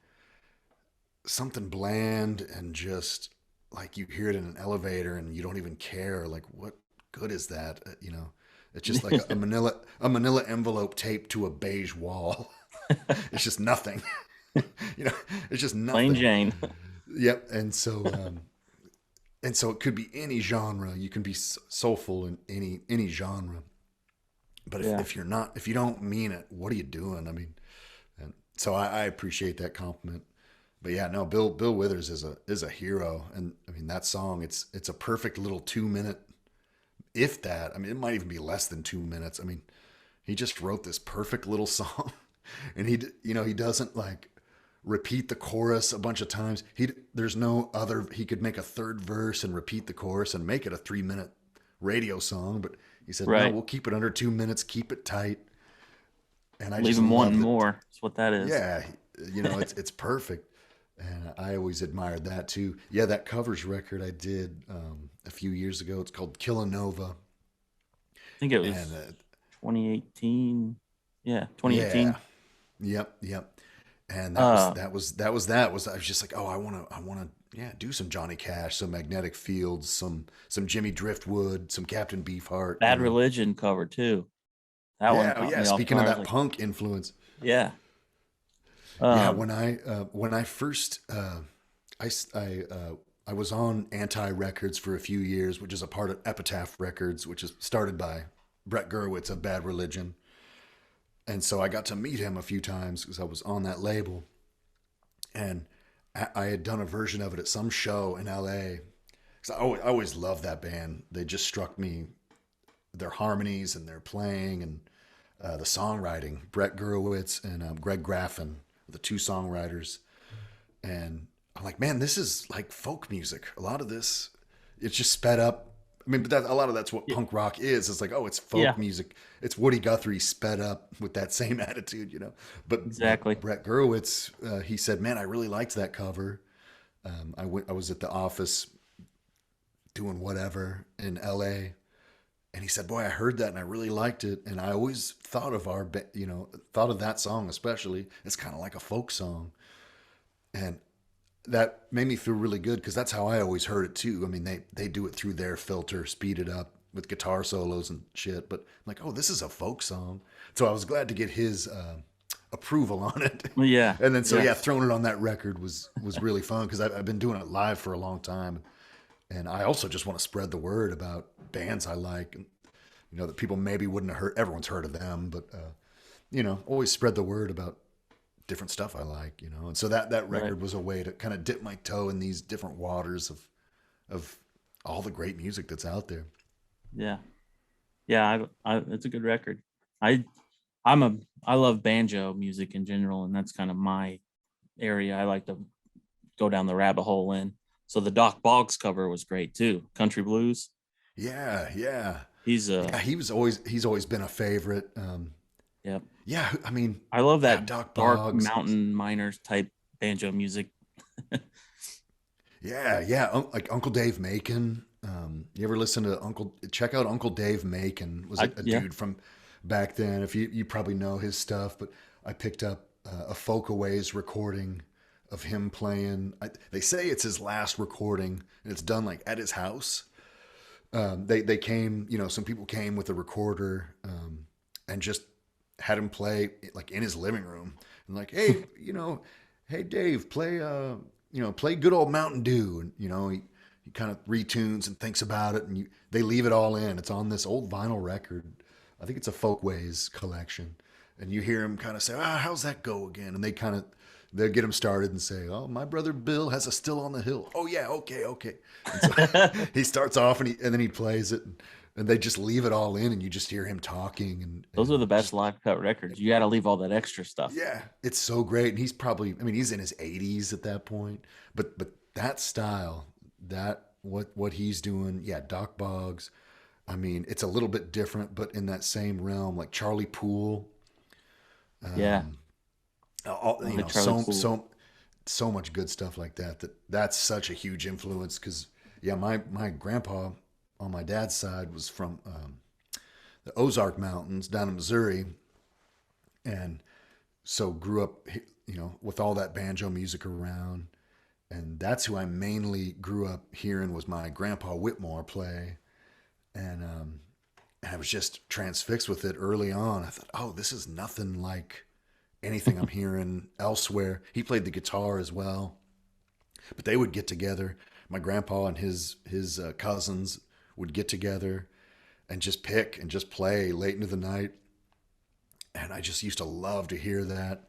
Speaker 2: something bland and just like you hear it in an elevator and you don't even care. Like what good is that? You know. It's just like a manila envelope taped to a beige wall. It's just nothing. You know, it's just
Speaker 1: Plain
Speaker 2: nothing.
Speaker 1: Jane.
Speaker 2: Yep. And so it could be any genre. You can be soulful in any genre. But
Speaker 1: Yeah.
Speaker 2: if you don't mean it, what are you doing? I mean, and so I appreciate that compliment. But yeah, no, Bill Withers is a hero, and I mean that song. It's a perfect little 2 minute. If that, I mean, it might even be less than 2 minutes. I mean, he just wrote this perfect little song, and he doesn't like repeat the chorus a bunch of times. There's no other. He could make a third verse and repeat the chorus and make it a 3 minute radio song, but he said, no,
Speaker 1: Right.
Speaker 2: we'll keep it under 2 minutes, keep it tight. And I
Speaker 1: Leave
Speaker 2: just
Speaker 1: him wanting
Speaker 2: love it.
Speaker 1: more. That's what that is.
Speaker 2: Yeah, you know, it's perfect. And I always admired that too. Yeah, that covers record I did a few years ago. It's called Killanova.
Speaker 1: I think it was
Speaker 2: And
Speaker 1: 2018. Yeah,
Speaker 2: yeah,
Speaker 1: 2018.
Speaker 2: yep. And
Speaker 1: Uh,
Speaker 2: I was just like, oh, I want to, yeah, do some Johnny Cash, some Magnetic Fields, some Jimmy Driftwood, some Captain Beefheart. You
Speaker 1: Bad
Speaker 2: know.
Speaker 1: Religion cover too. That one
Speaker 2: Yeah,
Speaker 1: caught
Speaker 2: yeah.
Speaker 1: me off
Speaker 2: Speaking of
Speaker 1: guard. I was
Speaker 2: that
Speaker 1: like,
Speaker 2: punk influence,
Speaker 1: yeah.
Speaker 2: yeah.
Speaker 1: Um,
Speaker 2: When I first I s- I was on Anti Records for a few years, which is a part of Epitaph Records, which is started by Brett Gurewitz of Bad Religion. And so I got to meet him a few times because I was on that label. And I had done a version of it at some show in LA. So I always loved that band. They just struck me, their harmonies and their playing and the songwriting. Brett Gurewitz and Greg Graffin, the two songwriters. And I'm like, man, this is like folk music. A lot of this, it's just sped up. I mean, but a lot of that's what
Speaker 1: Yeah.
Speaker 2: punk rock is. It's like, oh, it's
Speaker 1: Yeah,
Speaker 2: folk music. It's Woody Guthrie sped up with that same attitude, you know. But
Speaker 1: exactly.
Speaker 2: Brett Gurewitz, he said, man, I really liked that cover. I was at the office doing whatever in L.A. And he said, boy, I heard that and I really liked it. And I always thought of thought of that song especially. It's kind of like a folk song. And that made me feel really good because that's how I always heard it too. I mean, they do it through their filter, speed it up with guitar solos and shit. But I'm like, oh, this is a folk song. So I was glad to get his approval on it.
Speaker 1: Yeah,
Speaker 2: And then so
Speaker 1: yeah,
Speaker 2: yeah, throwing it on that record was really fun because I've been doing it live for a long time, and I also just want to spread the word about bands I like, and that people maybe wouldn't have heard. Everyone's heard of them, but always spread the word about different stuff I like, And so that
Speaker 1: right.
Speaker 2: record was a way to kind of dip my toe in these different waters of all the great music that's out there.
Speaker 1: Yeah, yeah. It's a good record. I I'm a I love banjo music in general, and that's kind of my area. I like to go down the rabbit hole in. So the Doc Boggs cover was great too. Country blues.
Speaker 2: Yeah, yeah,
Speaker 1: He's
Speaker 2: yeah. He's always been a favorite.
Speaker 1: Yeah.
Speaker 2: Yeah, I mean,
Speaker 1: I love
Speaker 2: yeah,
Speaker 1: that
Speaker 2: Doc
Speaker 1: dark
Speaker 2: Boggs.
Speaker 1: mountain miners type banjo music.
Speaker 2: Yeah, yeah. Like Uncle Dave Macon. You ever listen to check out Uncle Dave Macon? Was a
Speaker 1: Yeah.
Speaker 2: dude from back then. If you probably know his stuff, but I picked up a Folkaways recording of him playing. They say it's his last recording, and it's done like at his house. They came, some people came with a recorder and just had him play like in his living room, and like, hey, hey Dave, play good old Mountain Dew, and he kind of retunes and thinks about it, and they leave it all in. It's on this old vinyl record. I think it's a Folkways collection, and you hear him kind of say, how's that go again? And they'll get him started and say, oh, my brother Bill has a Still on the Hill. Oh yeah, okay. And so he starts off and then he plays it, and they just leave it all in, and you just hear him talking
Speaker 1: Those are the
Speaker 2: and
Speaker 1: best
Speaker 2: just
Speaker 1: live cut records. You got to leave all that extra stuff.
Speaker 2: yeah, it's so great. And he's probably, I mean, he's in his 80s at that point, but that style, what he's doing, yeah, Doc Boggs. I mean, it's a little bit different, but in that same realm, like Charlie Poole.
Speaker 1: Yeah.
Speaker 2: Um,
Speaker 1: I like Charlie Poole.
Speaker 2: so much good stuff like that. That's such a huge influence because yeah, my grandpa on my dad's side was from the Ozark Mountains down in Missouri, and so grew up with all that banjo music around, and that's who I mainly grew up hearing was my grandpa Whitmore play, and I was just transfixed with it early on. I thought, oh, this is nothing like anything I'm hearing elsewhere. He played the guitar as well, but they would get together. My grandpa and his cousins would get together and just pick and just play late into the night, and I just used to love to hear that.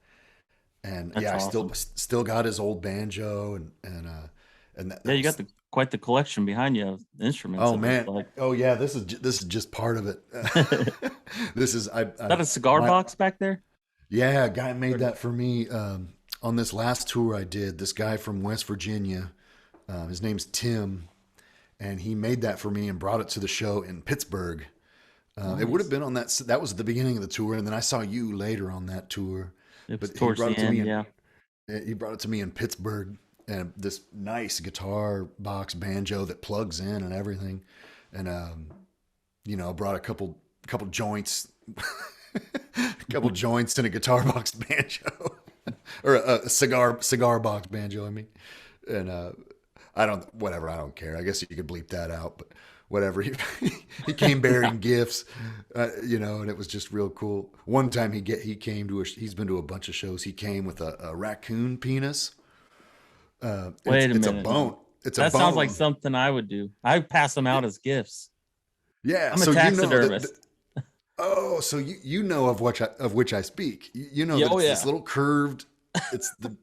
Speaker 2: And
Speaker 1: That's
Speaker 2: yeah, I
Speaker 1: awesome.
Speaker 2: still got his old banjo and
Speaker 1: Yeah,
Speaker 2: that
Speaker 1: you got
Speaker 2: was
Speaker 1: the quite the collection behind you of instruments.
Speaker 2: oh
Speaker 1: It looks
Speaker 2: man,
Speaker 1: like.
Speaker 2: oh yeah, this is just part of it.
Speaker 1: Is
Speaker 2: This is
Speaker 1: that a cigar
Speaker 2: my
Speaker 1: box back there?
Speaker 2: yeah, a guy made
Speaker 1: Or-
Speaker 2: that for me on this last tour I did. This guy from West Virginia, his name's Tim, and he made that for me and brought it to the show in Pittsburgh. It would have
Speaker 1: Nice.
Speaker 2: been on that. That was at the beginning of the tour, and then I saw you later on that tour.
Speaker 1: It was
Speaker 2: But he
Speaker 1: towards
Speaker 2: brought
Speaker 1: the
Speaker 2: it to me,
Speaker 1: end.
Speaker 2: and
Speaker 1: Yeah.
Speaker 2: he brought it to me in Pittsburgh, and this nice guitar box banjo that plugs in and everything, and brought a couple joints, a couple joints in a guitar box banjo, or a cigar box banjo. I mean, and I don't care. I guess you could bleep that out, but whatever. He came bearing gifts, and it was just real cool. One time he came to he's been to a bunch of shows. He came with a raccoon penis. And
Speaker 1: Wait a
Speaker 2: it's a
Speaker 1: minute
Speaker 2: bone.
Speaker 1: now.
Speaker 2: It's a
Speaker 1: That sounds like
Speaker 2: bone.
Speaker 1: something I would do. I pass them out as gifts.
Speaker 2: Yeah.
Speaker 1: I'm a
Speaker 2: So
Speaker 1: taxidermist.
Speaker 2: Oh, so you know of which I speak. You know
Speaker 1: Yeah,
Speaker 2: that
Speaker 1: oh
Speaker 2: it's this
Speaker 1: yeah,
Speaker 2: little curved. It's the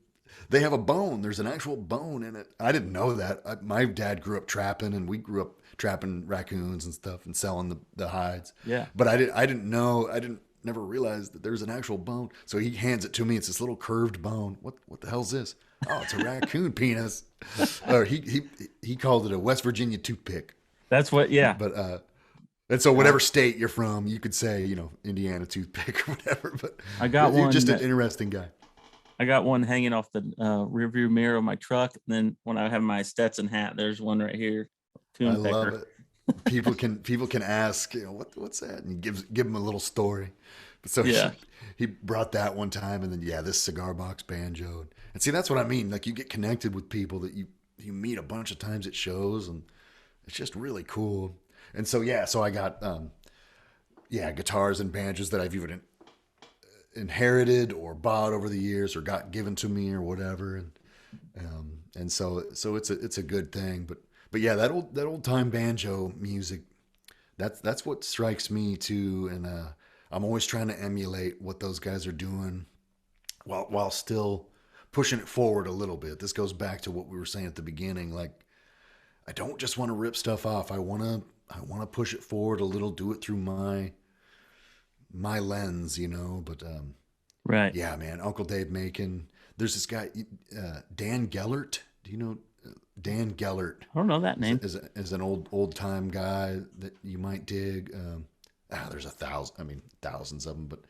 Speaker 2: They have a bone. There's an actual bone in it. I didn't know that. My dad grew up trapping, and we grew up trapping raccoons and stuff and selling the hides.
Speaker 1: yeah.
Speaker 2: But I didn't know. I didn't never realized that there's an actual bone. So he hands it to me. It's this little curved bone. What the hell's this? Oh, it's a raccoon penis. Or he called it a West Virginia toothpick.
Speaker 1: That's what. Yeah,
Speaker 2: But and so
Speaker 1: uh,
Speaker 2: whatever state you're from, you could say, Indiana toothpick or whatever. But
Speaker 1: I got
Speaker 2: he's
Speaker 1: one
Speaker 2: just an
Speaker 1: that
Speaker 2: interesting guy.
Speaker 1: I got one hanging off the rear view mirror of my truck. And then when I have my Stetson hat, there's one right here,
Speaker 2: I
Speaker 1: tune
Speaker 2: love
Speaker 1: pecker.
Speaker 2: it. People can ask, what's that, and give them a little story. So
Speaker 1: Yeah,
Speaker 2: he brought that one time, and then yeah, this cigar box banjo, and see that's what I mean. Like you get connected with people that you meet a bunch of times at shows, and it's just really cool. And so yeah, so I got yeah, guitars and banjos that I've even inherited or bought over the years or got given to me or whatever, and so it's a good thing. But yeah, that old time banjo music, that's what strikes me too, and I'm always trying to emulate what those guys are doing while still pushing it forward a little bit. This goes back to what we were saying at the beginning. Like I don't just want to rip stuff off. I want to push it forward a little, do it through my lens, But
Speaker 1: right.
Speaker 2: yeah, man, Uncle Dave Macon. There's this guy, Dan Gellert. Do you know Dan Gellert?
Speaker 1: I don't know that name.
Speaker 2: Is an old time guy that you might dig. There's thousands of them, but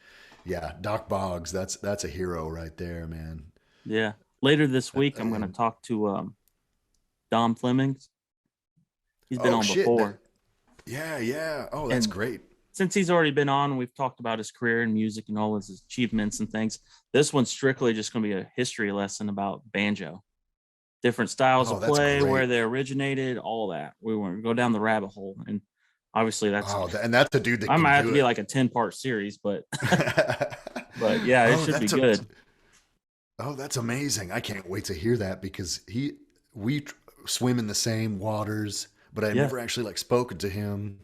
Speaker 2: yeah, Doc Boggs. That's a hero right there, man.
Speaker 1: Yeah. Later this week, I'm going to
Speaker 2: And
Speaker 1: talk to Dom Flemings. He's been
Speaker 2: oh
Speaker 1: on
Speaker 2: shit,
Speaker 1: before.
Speaker 2: yeah, yeah. Oh, that's
Speaker 1: And
Speaker 2: great.
Speaker 1: since he's already been on, we've talked about his career in music and all his achievements and things. This one's strictly just going to be a history lesson about banjo, different styles
Speaker 2: Oh,
Speaker 1: of
Speaker 2: that's
Speaker 1: play, where
Speaker 2: great.
Speaker 1: they originated, all that. We want to go down the rabbit hole. And obviously,
Speaker 2: And that's a dude that
Speaker 1: I
Speaker 2: can
Speaker 1: might have to
Speaker 2: do
Speaker 1: be
Speaker 2: it.
Speaker 1: like a 10-part series, but, but yeah, it
Speaker 2: oh,
Speaker 1: should be
Speaker 2: that's a
Speaker 1: good.
Speaker 2: Oh, that's amazing. I can't wait to hear that because we swim in the same waters, but I've
Speaker 1: Yeah.
Speaker 2: never actually like spoken to him.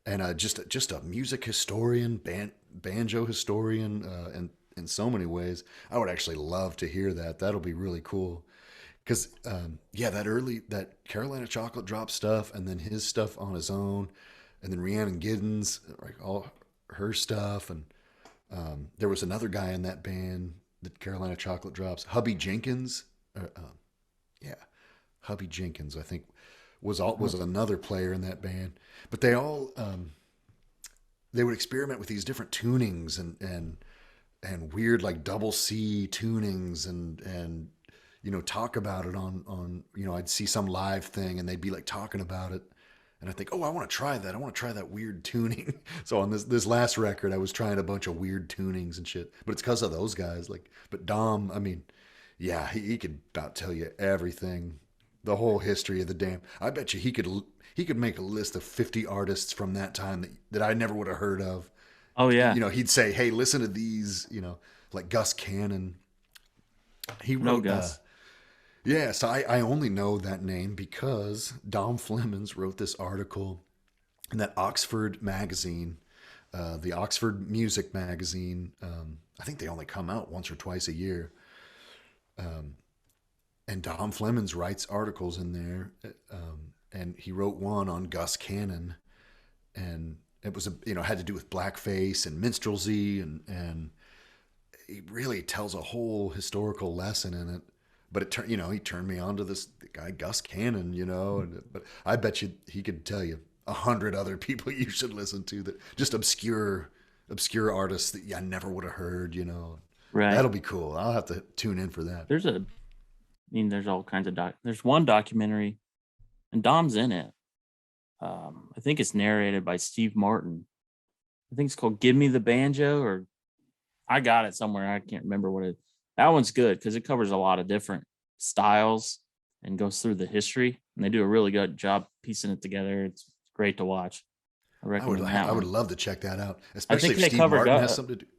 Speaker 2: And just a music historian, banjo historian, and in so many ways, I would actually love to hear that. That'll be really cool. Because yeah, that Carolina Chocolate Drop stuff, and then his stuff on his own, and then Rhiannon Giddens, like all her stuff, and there was another guy in that band, the Carolina Chocolate Drops, Hubby Jenkins. Yeah, Hubby Jenkins, I think, was another player in that band. But they would experiment with these different tunings and weird like double C tunings and talk about it on I'd see some live thing and they'd be like talking about it and I think, oh, I want to try that. I want to try that weird tuning. So on this last record, I was trying a bunch of weird tunings and shit. But it's because of those guys. Like, but Dom, I mean, yeah, he could about tell you everything, the whole history of the damn. I bet you he could make a list of 50 artists from that time that I never would have heard of.
Speaker 1: Oh, yeah.
Speaker 2: He'd say, hey, listen to these. Like Gus Cannon. He
Speaker 1: No,
Speaker 2: wrote
Speaker 1: Gus.
Speaker 2: yeah, so I only know that name because Dom Flemons wrote this article in that Oxford magazine, the Oxford Music Magazine. I think they only come out once or twice a year. And Dom Flemons writes articles in there. And he wrote one on Gus Cannon. And it was, had to do with blackface and minstrelsy. And he really tells a whole historical lesson in it. But he turned me on to this guy Gus Cannon, but I bet you he could tell you 100 other people you should listen to that just obscure artists that I never would have heard.
Speaker 1: Right.
Speaker 2: That'll be cool. I'll have to tune in for that.
Speaker 1: There's all kinds of there's one documentary and Dom's in it. I think it's narrated by Steve Martin. I think it's called Give Me the Banjo, or I got it somewhere. I can't remember what it. That one's good because it covers a lot of different styles and goes through the history. And they do a really good job piecing it together. It's great to watch. I recommend that
Speaker 2: I would
Speaker 1: one.
Speaker 2: love to check that out,
Speaker 1: I
Speaker 2: especially
Speaker 1: think
Speaker 2: if
Speaker 1: they
Speaker 2: Steve
Speaker 1: covered.
Speaker 2: Martin has something to do.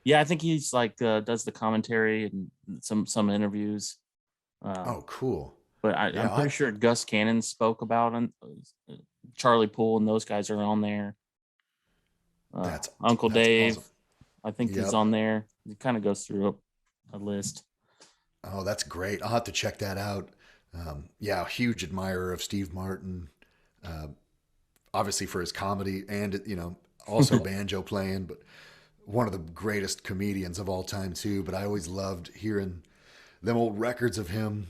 Speaker 1: Yeah, I think he's like does the commentary and some interviews.
Speaker 2: Oh, cool.
Speaker 1: But
Speaker 2: Yeah,
Speaker 1: I'm pretty sure Gus Cannon spoke about him. Charlie Poole and those guys are on there. Uncle
Speaker 2: that's
Speaker 1: Dave,
Speaker 2: awesome.
Speaker 1: I think he's
Speaker 2: Yep.
Speaker 1: on there. He kind of goes through a list.
Speaker 2: Oh, that's great. I'll have to check that out. Yeah, huge admirer of Steve Martin. Uh, Obviously for his comedy and also banjo playing, but one of the greatest comedians of all time too. But I always loved hearing them old records of him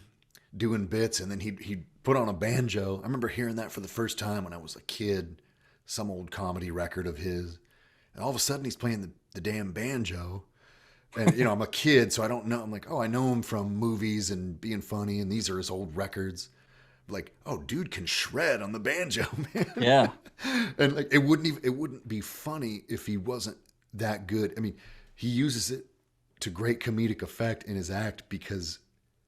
Speaker 2: doing bits, and then he'd put on a banjo. I remember hearing that for the first time when I was a kid, some old comedy record of his, and all of a sudden he's playing the damn banjo. And I'm a kid, so I don't know. I'm like, oh, I know him from movies and being funny, and these are his old records. Like, oh, dude can shred on the banjo, man.
Speaker 1: Yeah.
Speaker 2: And like, it wouldn't be funny if he wasn't that good. I mean, he uses it to great comedic effect in his act because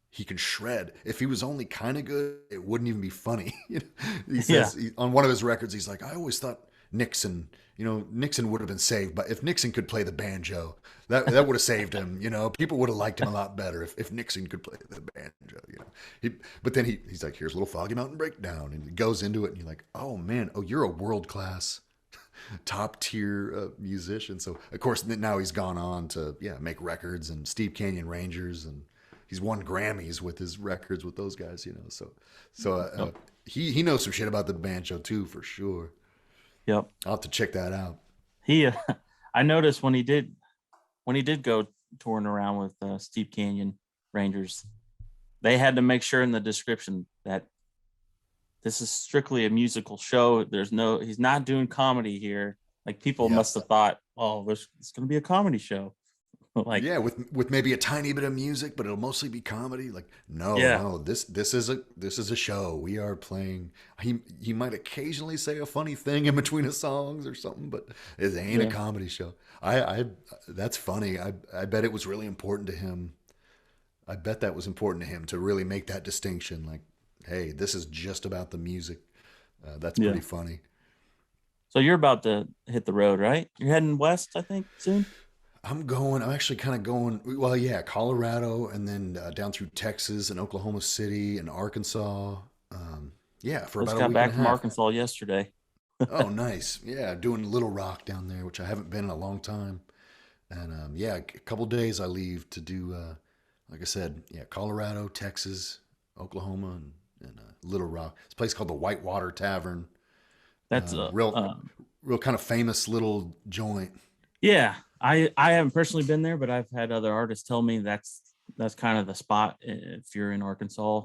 Speaker 2: he can shred. If he was only kind of good, it wouldn't even be funny. He
Speaker 1: Yeah.
Speaker 2: says on one of his records, he's like, I always thought Nixon, Nixon would have been saved, but if Nixon could play the banjo, that would have saved him. People would have liked him a lot better if Nixon could play the banjo. But then he's like, here's a little Foggy Mountain Breakdown, and he goes into it, and you're like, oh man, oh, you're a world class, top tier musician. So of course now he's gone on to make records and Steve Canyon Rangers, and he's won Grammys with his records with those guys.
Speaker 1: Yep.
Speaker 2: He knows some shit about the banjo too, for sure.
Speaker 1: Yep.
Speaker 2: I'll have to check that out.
Speaker 1: He, I noticed when he did go touring around with Steve Canyon Rangers, they had to make sure in the description that this is strictly a musical show. He's not doing comedy here. Like people
Speaker 2: Yep.
Speaker 1: must have thought, oh, it's going to be a comedy show. Like,
Speaker 2: Yeah, with maybe a tiny bit of music, but it'll mostly be comedy. Like, no,
Speaker 1: yeah,
Speaker 2: no, this is a show. We are playing. He might occasionally say a funny thing in between his songs or something, but it ain't a
Speaker 1: yeah,
Speaker 2: comedy show. I That's funny. I bet it was really important to him. I bet that was important to him to really make that distinction. Like, hey, this is just about the music. That's
Speaker 1: yeah.
Speaker 2: pretty funny.
Speaker 1: So you're about to hit the road, right? You're heading west, I think, soon.
Speaker 2: I'm actually kind of going, well, yeah, Colorado and then down through Texas and Oklahoma City and Arkansas. Yeah, for
Speaker 1: Just
Speaker 2: about a
Speaker 1: got
Speaker 2: week and a
Speaker 1: back from
Speaker 2: half.
Speaker 1: Arkansas yesterday.
Speaker 2: Oh, nice. Yeah, doing Little Rock down there, which I haven't been in a long time. And yeah, a couple days I leave to do, like I said, yeah, Colorado, Texas, Oklahoma, and Little Rock. It's a place called the Whitewater Tavern.
Speaker 1: That's a
Speaker 2: Real kind of famous little joint.
Speaker 1: Yeah, I haven't personally been there, but I've had other artists tell me that's kind of the spot if you're in Arkansas,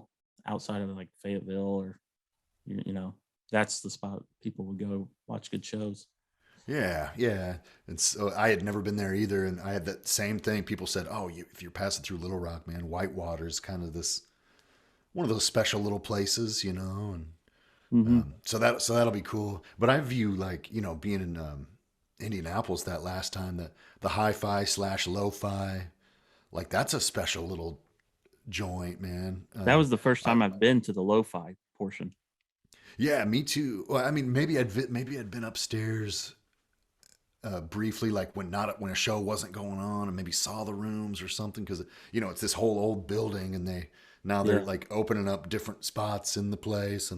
Speaker 1: outside of like Fayetteville, or you know that's the spot people would go watch good shows.
Speaker 2: Yeah, yeah. And so I had never been there either, and I had that same thing. People said, "Oh, if you're passing through Little Rock, man, Whitewater is kind of this one of those special little places, And
Speaker 1: Hmm.
Speaker 2: so that'll be cool. But I view like being in Indianapolis that last time, the hi-fi slash lo-fi, like that's a special little joint, man.
Speaker 1: That was the first
Speaker 2: I,
Speaker 1: time I've been to the lo-fi portion.
Speaker 2: yeah, me too. Well, I mean, maybe I'd been upstairs briefly, like when a show wasn't going on, and maybe saw the rooms or something, because it's this whole old building, and they're
Speaker 1: Yeah,
Speaker 2: like opening up different spots in the place,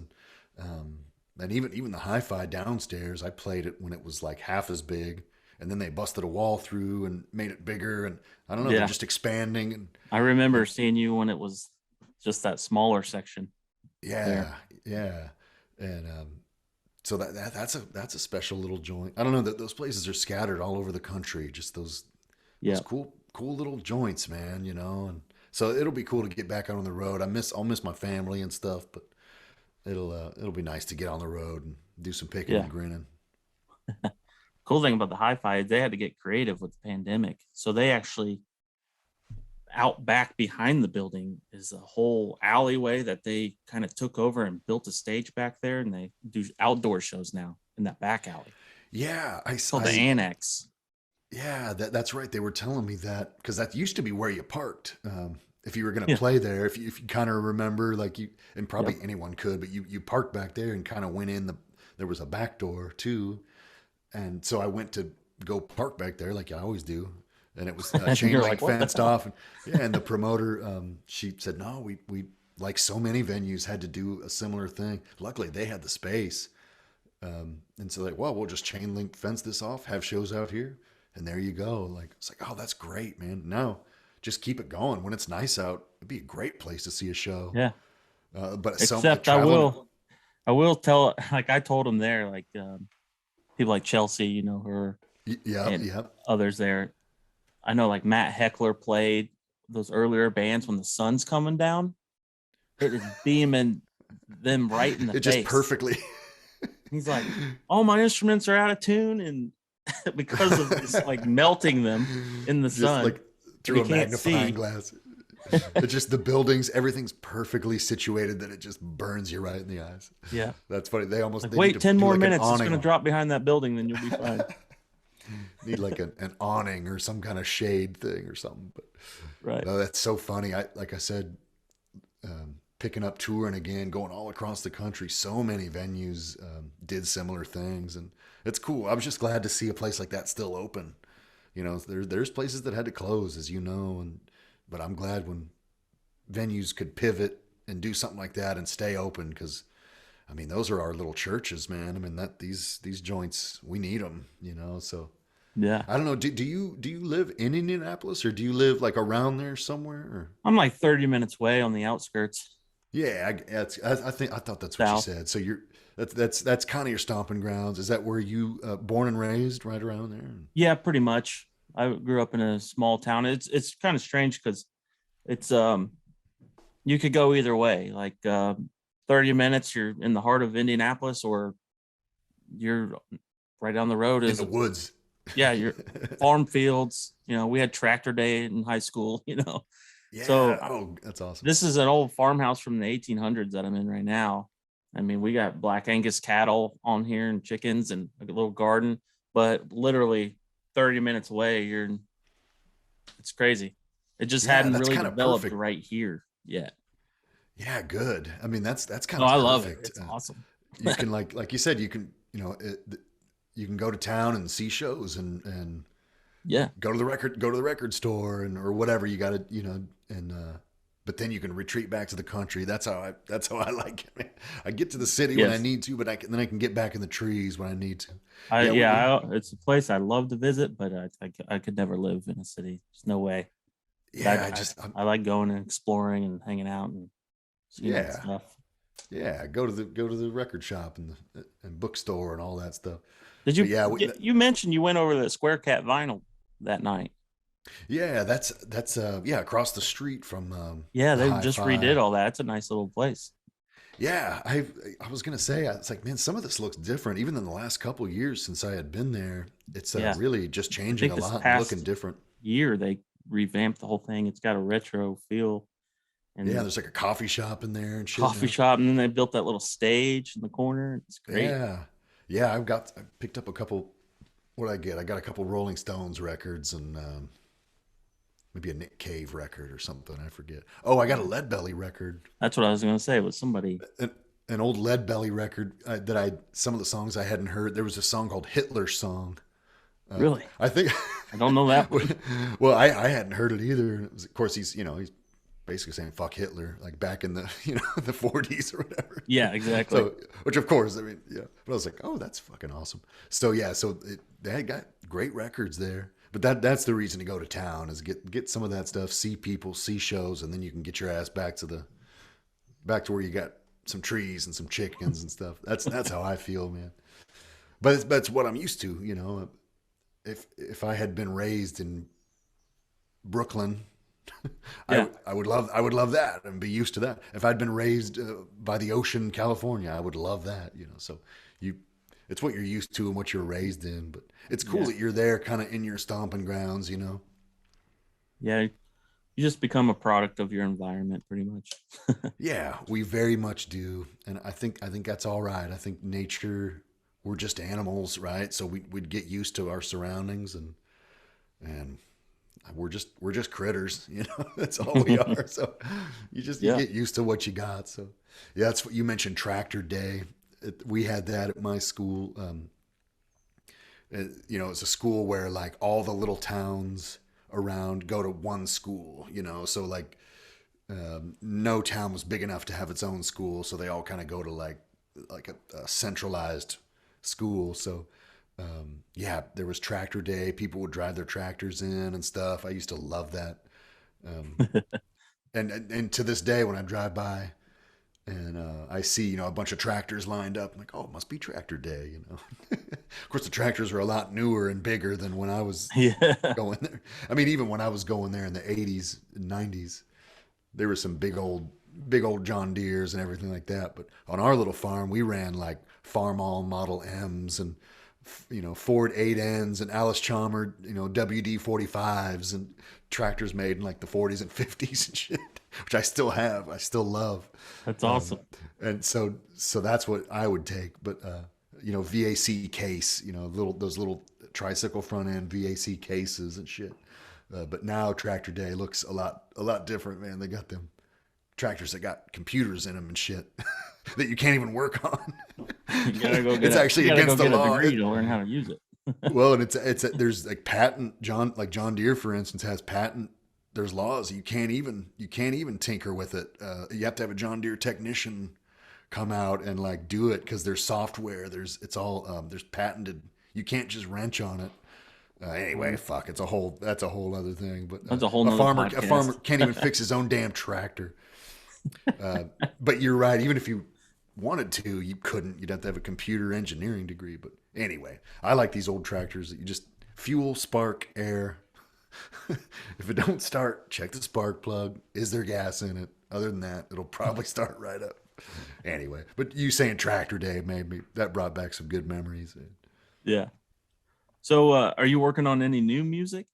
Speaker 2: um, and even the hi-fi downstairs, I played it when it was like half as big, and then they busted a wall through and made it bigger, and I don't know, they're
Speaker 1: yeah.
Speaker 2: just expanding,
Speaker 1: I remember
Speaker 2: and
Speaker 1: seeing you when it was just that smaller section there.
Speaker 2: yeah, yeah, and so that's a special little joint. I don't know that those places are scattered all over the country. Just those
Speaker 1: Yeah,
Speaker 2: cool little joints, man. And so it'll be cool to get back out on the road. I'll miss my family and stuff, but it'll be nice to get on the road and do some picking
Speaker 1: yeah.
Speaker 2: and grinning.
Speaker 1: Cool thing about the hi-fi is they had to get creative with the pandemic, so they actually out back behind the building is a whole alleyway that they kind of took over and built a stage back there, and they do outdoor shows now in that back alley.
Speaker 2: Yeah,
Speaker 1: It's called the Annex.
Speaker 2: yeah, that's right. They were telling me that because that used to be where you parked. If you were going to
Speaker 1: Yeah.
Speaker 2: play there, if you kind of remember, like and probably
Speaker 1: Yep.
Speaker 2: anyone could, but you parked back there and kind of went in there was a back door too. And so I went to go park back there like I always do. And it was
Speaker 1: And
Speaker 2: chain
Speaker 1: you're
Speaker 2: link
Speaker 1: like, what the
Speaker 2: fenced
Speaker 1: hell?
Speaker 2: off. And, yeah, and the promoter, she said, no, we like so many venues had to do a similar thing. Luckily, they had the space. And so like, well, we'll just chain link fence this off, have shows out here, and there you go. Like it's like, oh, that's great, man. Now just keep it going. When it's nice out, it'd be a great place to see a show.
Speaker 1: Yeah.
Speaker 2: But some
Speaker 1: Except
Speaker 2: traveling,
Speaker 1: I will tell, like I told him there, like people like Chelsea, her
Speaker 2: yep,
Speaker 1: and
Speaker 2: yep.
Speaker 1: others there. I know like Matt Heckler played those earlier bands when the sun's coming down. It is beaming them right in the
Speaker 2: It just
Speaker 1: face.
Speaker 2: perfectly,
Speaker 1: He's like, all my instruments are out of tune, and because of this, like melting them in the
Speaker 2: just
Speaker 1: sun,
Speaker 2: like
Speaker 1: and you
Speaker 2: through a
Speaker 1: can't
Speaker 2: magnifying
Speaker 1: see.
Speaker 2: glass. It's just the buildings, everything's perfectly situated that it just burns you right in the eyes.
Speaker 1: Yeah.
Speaker 2: That's funny.
Speaker 1: Like,
Speaker 2: They need
Speaker 1: wait
Speaker 2: to
Speaker 1: 10
Speaker 2: do
Speaker 1: more
Speaker 2: like an
Speaker 1: minutes. It's
Speaker 2: awning
Speaker 1: going to
Speaker 2: on.
Speaker 1: drop behind that building. Then you'll be fine.
Speaker 2: Need like an awning or some kind of shade thing or something. But
Speaker 1: Right.
Speaker 2: no, that's so funny. Like I said, picking up touring again, going all across the country. So many venues did similar things, and it's cool. I was just glad to see a place like that still open. There's places that had to close, as you know, but I'm glad when venues could pivot and do something like that and stay open because I mean those are our little churches, man. I mean that these joints we need them, So
Speaker 1: Yeah.
Speaker 2: I don't know. Do you live in Indianapolis or do you live like around there somewhere? Or
Speaker 1: I'm like 30 minutes away on the outskirts
Speaker 2: yeah, I thought that's what you
Speaker 1: south.
Speaker 2: said. So that's kind of your stomping grounds. Is that where you born and raised, right around there?
Speaker 1: Yeah, pretty much. I grew up in a small town. It's kind of strange because it's you could go either way. Like 30 minutes, you're in the heart of Indianapolis, or you're right down the road
Speaker 2: In
Speaker 1: is
Speaker 2: the woods.
Speaker 1: yeah, your farm fields. We had tractor day in high school. So
Speaker 2: Yeah. Oh, that's awesome.
Speaker 1: this is an old farmhouse from the 1800s that I'm in right now. I mean, we got Black Angus cattle on here and chickens and a little garden, but literally 30 minutes away, it's crazy. It just
Speaker 2: Yeah,
Speaker 1: hadn't
Speaker 2: that's
Speaker 1: really
Speaker 2: kind of
Speaker 1: developed
Speaker 2: perfect.
Speaker 1: right here yet.
Speaker 2: Yeah, good. I mean, that's kind
Speaker 1: No,
Speaker 2: of
Speaker 1: I love it.
Speaker 2: perfect.
Speaker 1: It's awesome.
Speaker 2: You can like you said, you can go to town and see shows and
Speaker 1: Yeah.
Speaker 2: go to the record store and or whatever you got to and but then you can retreat back to the country. That's how I like it. Man. I get to the city when I
Speaker 1: Yes.
Speaker 2: need to, but then I can get back in the trees when I need to.
Speaker 1: I
Speaker 2: Yeah,
Speaker 1: yeah, it's a place I love to visit, but I could never live in a city. There's no way. But
Speaker 2: yeah.
Speaker 1: I like going and exploring and hanging out and seeing all the
Speaker 2: Yeah,
Speaker 1: stuff.
Speaker 2: yeah. Go to the record shop and bookstore and all that stuff.
Speaker 1: Did
Speaker 2: But
Speaker 1: you
Speaker 2: yeah,
Speaker 1: you mentioned you went over to the Square Cat Vinyl that night?
Speaker 2: yeah. That's yeah across the street from
Speaker 1: Yeah,
Speaker 2: the
Speaker 1: they just redid
Speaker 2: Hi-Fi.
Speaker 1: all that. It's a nice little place.
Speaker 2: Yeah, I was gonna say it's like man, some of this looks different even in the last couple years since I had been there. It's
Speaker 1: Yeah,
Speaker 2: really just
Speaker 1: I
Speaker 2: changing
Speaker 1: think
Speaker 2: a
Speaker 1: this
Speaker 2: lot and looking
Speaker 1: past
Speaker 2: different.
Speaker 1: year they revamped the whole thing. It's got a retro feel
Speaker 2: Yeah,
Speaker 1: and
Speaker 2: there's like a coffee shop in there and shit
Speaker 1: coffee
Speaker 2: now.
Speaker 1: shop, and then they built that little stage in the corner. It's great.
Speaker 2: Yeah, yeah. I picked up a couple. What did I get? I got a couple Rolling Stones records and maybe a Nick Cave record or something. I forget. Oh, I got a Lead Belly record,
Speaker 1: That's what I was going to say. Was somebody
Speaker 2: an, an old Lead Belly record that I some of the songs I hadn't heard. There was a song called Hitler Song.
Speaker 1: really?
Speaker 2: I think.
Speaker 1: I don't know that one.
Speaker 2: Well, I hadn't heard it either. Of course, he's basically saying "fuck Hitler" like back in the the 40s or whatever.
Speaker 1: Yeah, exactly.
Speaker 2: So, which of course, I mean, yeah. But I was like, oh, that's fucking awesome. So yeah, they got great records there. But that's the reason to go to town is get some of that stuff, see people, see shows, and then you can get your ass back to where you got some trees and some chickens and stuff. That's how I feel, man. But it's what I'm used to, If I had been raised in Brooklyn,
Speaker 1: Yeah,
Speaker 2: I would love that and be used to that. If I'd been raised by the ocean, California, I would love that. So you, it's what you're used to and what you're raised in. But it's cool
Speaker 1: yeah,
Speaker 2: that you're there, kind of in your stomping grounds.
Speaker 1: yeah. You just become a product of your environment, pretty much.
Speaker 2: Yeah, we very much do, and I think that's all right. I think nature, we're just animals, right? So we'd get used to our surroundings and we're just critters, That's all we are. So you
Speaker 1: Yeah,
Speaker 2: get used to what you got. So yeah, that's what you mentioned. Tractor Day, we had that at my school. It's a school where like all the little towns around go to one school. So like no town was big enough to have its own school, so they all kind of go to like a centralized school. So yeah, there was tractor day. People would drive their tractors in and stuff. I used to love that. Um, and to this day, when I drive by and I see, a bunch of tractors lined up, I'm like, oh, it must be tractor day. Of course, the tractors were a lot newer and bigger than when I was
Speaker 1: Yeah.
Speaker 2: going there. I mean, even when I was going there in the 80s and 90s, there were some big old John Deeres and everything like that. But on our little farm, we ran like Farmall Model M's and Ford 8Ns and Alice Chalmers, WD 45s and tractors made in like the 40s and 50s and shit, which I still have. I still love.
Speaker 1: That's
Speaker 2: Um,
Speaker 1: awesome.
Speaker 2: and so that's what I would take. But VAC case, those little tricycle front end VAC cases and shit. But now Tractor Day looks a lot different, man. They got them tractors that got computers in them and shit that you can't even work on.
Speaker 1: You gotta go get
Speaker 2: It's
Speaker 1: a you
Speaker 2: actually
Speaker 1: gotta go
Speaker 2: against the
Speaker 1: get a
Speaker 2: law.
Speaker 1: degree to learn how to use it.
Speaker 2: Well, and there's like patent John Deere, for instance, has patent. There's laws you can't even tinker with it. You have to have a John Deere technician come out and like do it because there's software. There's patented. You can't just wrench on it. Anyway, fuck, that's a whole other thing. But
Speaker 1: That's a whole nother
Speaker 2: a farmer
Speaker 1: podcast.
Speaker 2: can't even fix his own damn tractor. But you're right. Even if you wanted to, you couldn't. You'd have to have a computer engineering degree. But anyway, I like these old tractors that you just fuel, spark, air. If it don't start, check the spark plug. Is there gas in it? Other than that, it'll probably start right up. Anyway, but you saying Tractor Day that brought back some good memories.
Speaker 1: Yeah. So, are you working on any new music?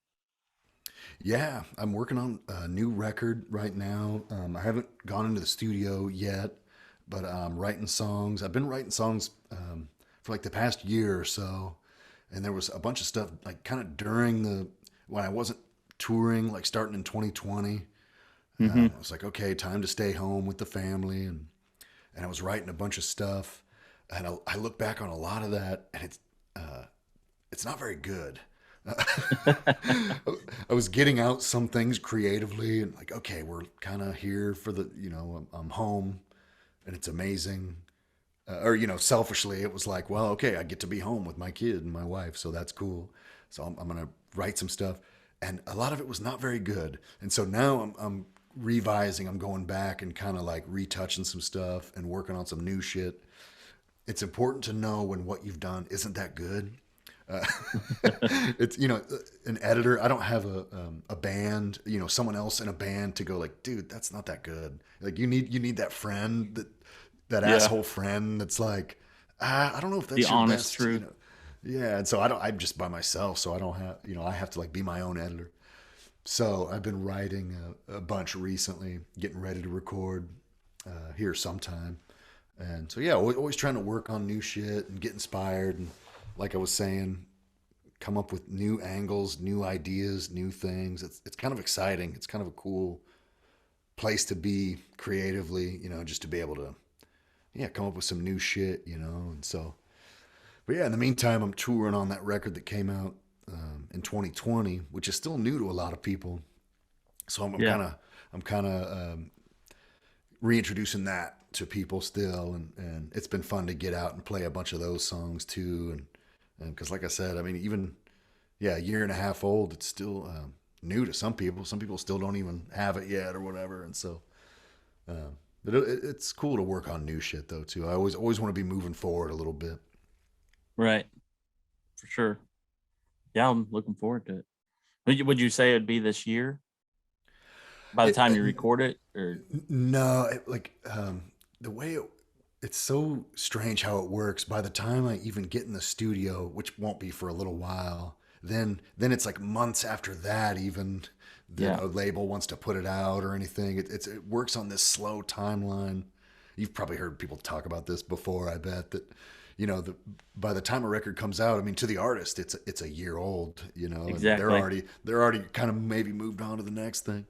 Speaker 2: Yeah, I'm working on a new record right now. I haven't gone into the studio yet, but I'm writing songs. I've been writing songs for like the past year or so, and there was a bunch of stuff like kind of during when I wasn't touring, like starting in 2020.
Speaker 1: Mm-hmm.
Speaker 2: I was like, okay, time to stay home with the family, and I was writing a bunch of stuff, and I look back on a lot of that, and it's not very good. I was getting out some things creatively and like, okay, we're kind of here for I'm home and it's amazing. Selfishly, it was like, well, okay, I get to be home with my kid and my wife, so that's cool. So I'm going to write some stuff. And a lot of it was not very good. And so now I'm revising, I'm going back and kind of like retouching some stuff and working on some new shit. It's important to know when what you've done isn't that good. Uh, it's an editor. I don't have a band. Someone else in a band to go like, dude, that's not that good. Like you need that friend that
Speaker 1: Yeah.
Speaker 2: asshole friend that's like, I don't know if
Speaker 1: The
Speaker 2: that's your
Speaker 1: honest
Speaker 2: best.
Speaker 1: truth.
Speaker 2: Yeah. And so I don't. I'm just by myself, so I don't have. I have to like be my own editor. So I've been writing a bunch recently, getting ready to record here sometime. And so yeah, always trying to work on new shit and get inspired and like I was saying, come up with new angles, new ideas, new things. It's kind of exciting. It's kind of a cool place to be creatively, just to be able to come up with some new shit. And so, but yeah, in the meantime, I'm touring on that record that came out in 2020, which is still new to a lot of people. So I'm
Speaker 1: Yeah.
Speaker 2: kind of reintroducing that to people still, and it's been fun to get out and play a bunch of those songs too, and because like I said, I mean, even a year and a half old, it's still new to some people. Some people still don't even have it yet or whatever, and so. But it's cool to work on new shit though too. I always want to be moving forward a little bit.
Speaker 1: Right. For sure. Yeah, I'm looking forward to it. Would you say it'd be this year by the
Speaker 2: It,
Speaker 1: time you record it, or?
Speaker 2: no, the way it's so strange how it works. By the time I even get in the studio, which won't be for a little while, then it's like months after that. Even then,
Speaker 1: Yeah.
Speaker 2: a label wants to put it out or anything. It works on this slow timeline. You've probably heard people talk about this before. I bet that by the time a record comes out, I mean, to the artist, it's a year old. And
Speaker 1: Exactly.
Speaker 2: they're already kind of maybe moved on to the next thing.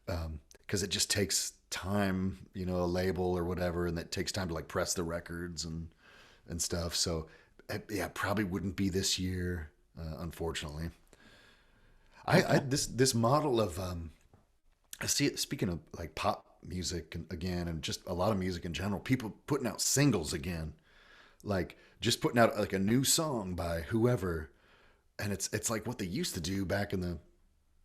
Speaker 2: Because it just takes time, a label or whatever, and that takes time to like press the records and stuff. So yeah, probably wouldn't be this year, unfortunately. I
Speaker 1: Okay.
Speaker 2: this model of I see it. Speaking of like pop music again, and just a lot of music in general, people putting out singles again, like just putting out like a new song by whoever, and it's like what they used to do back in the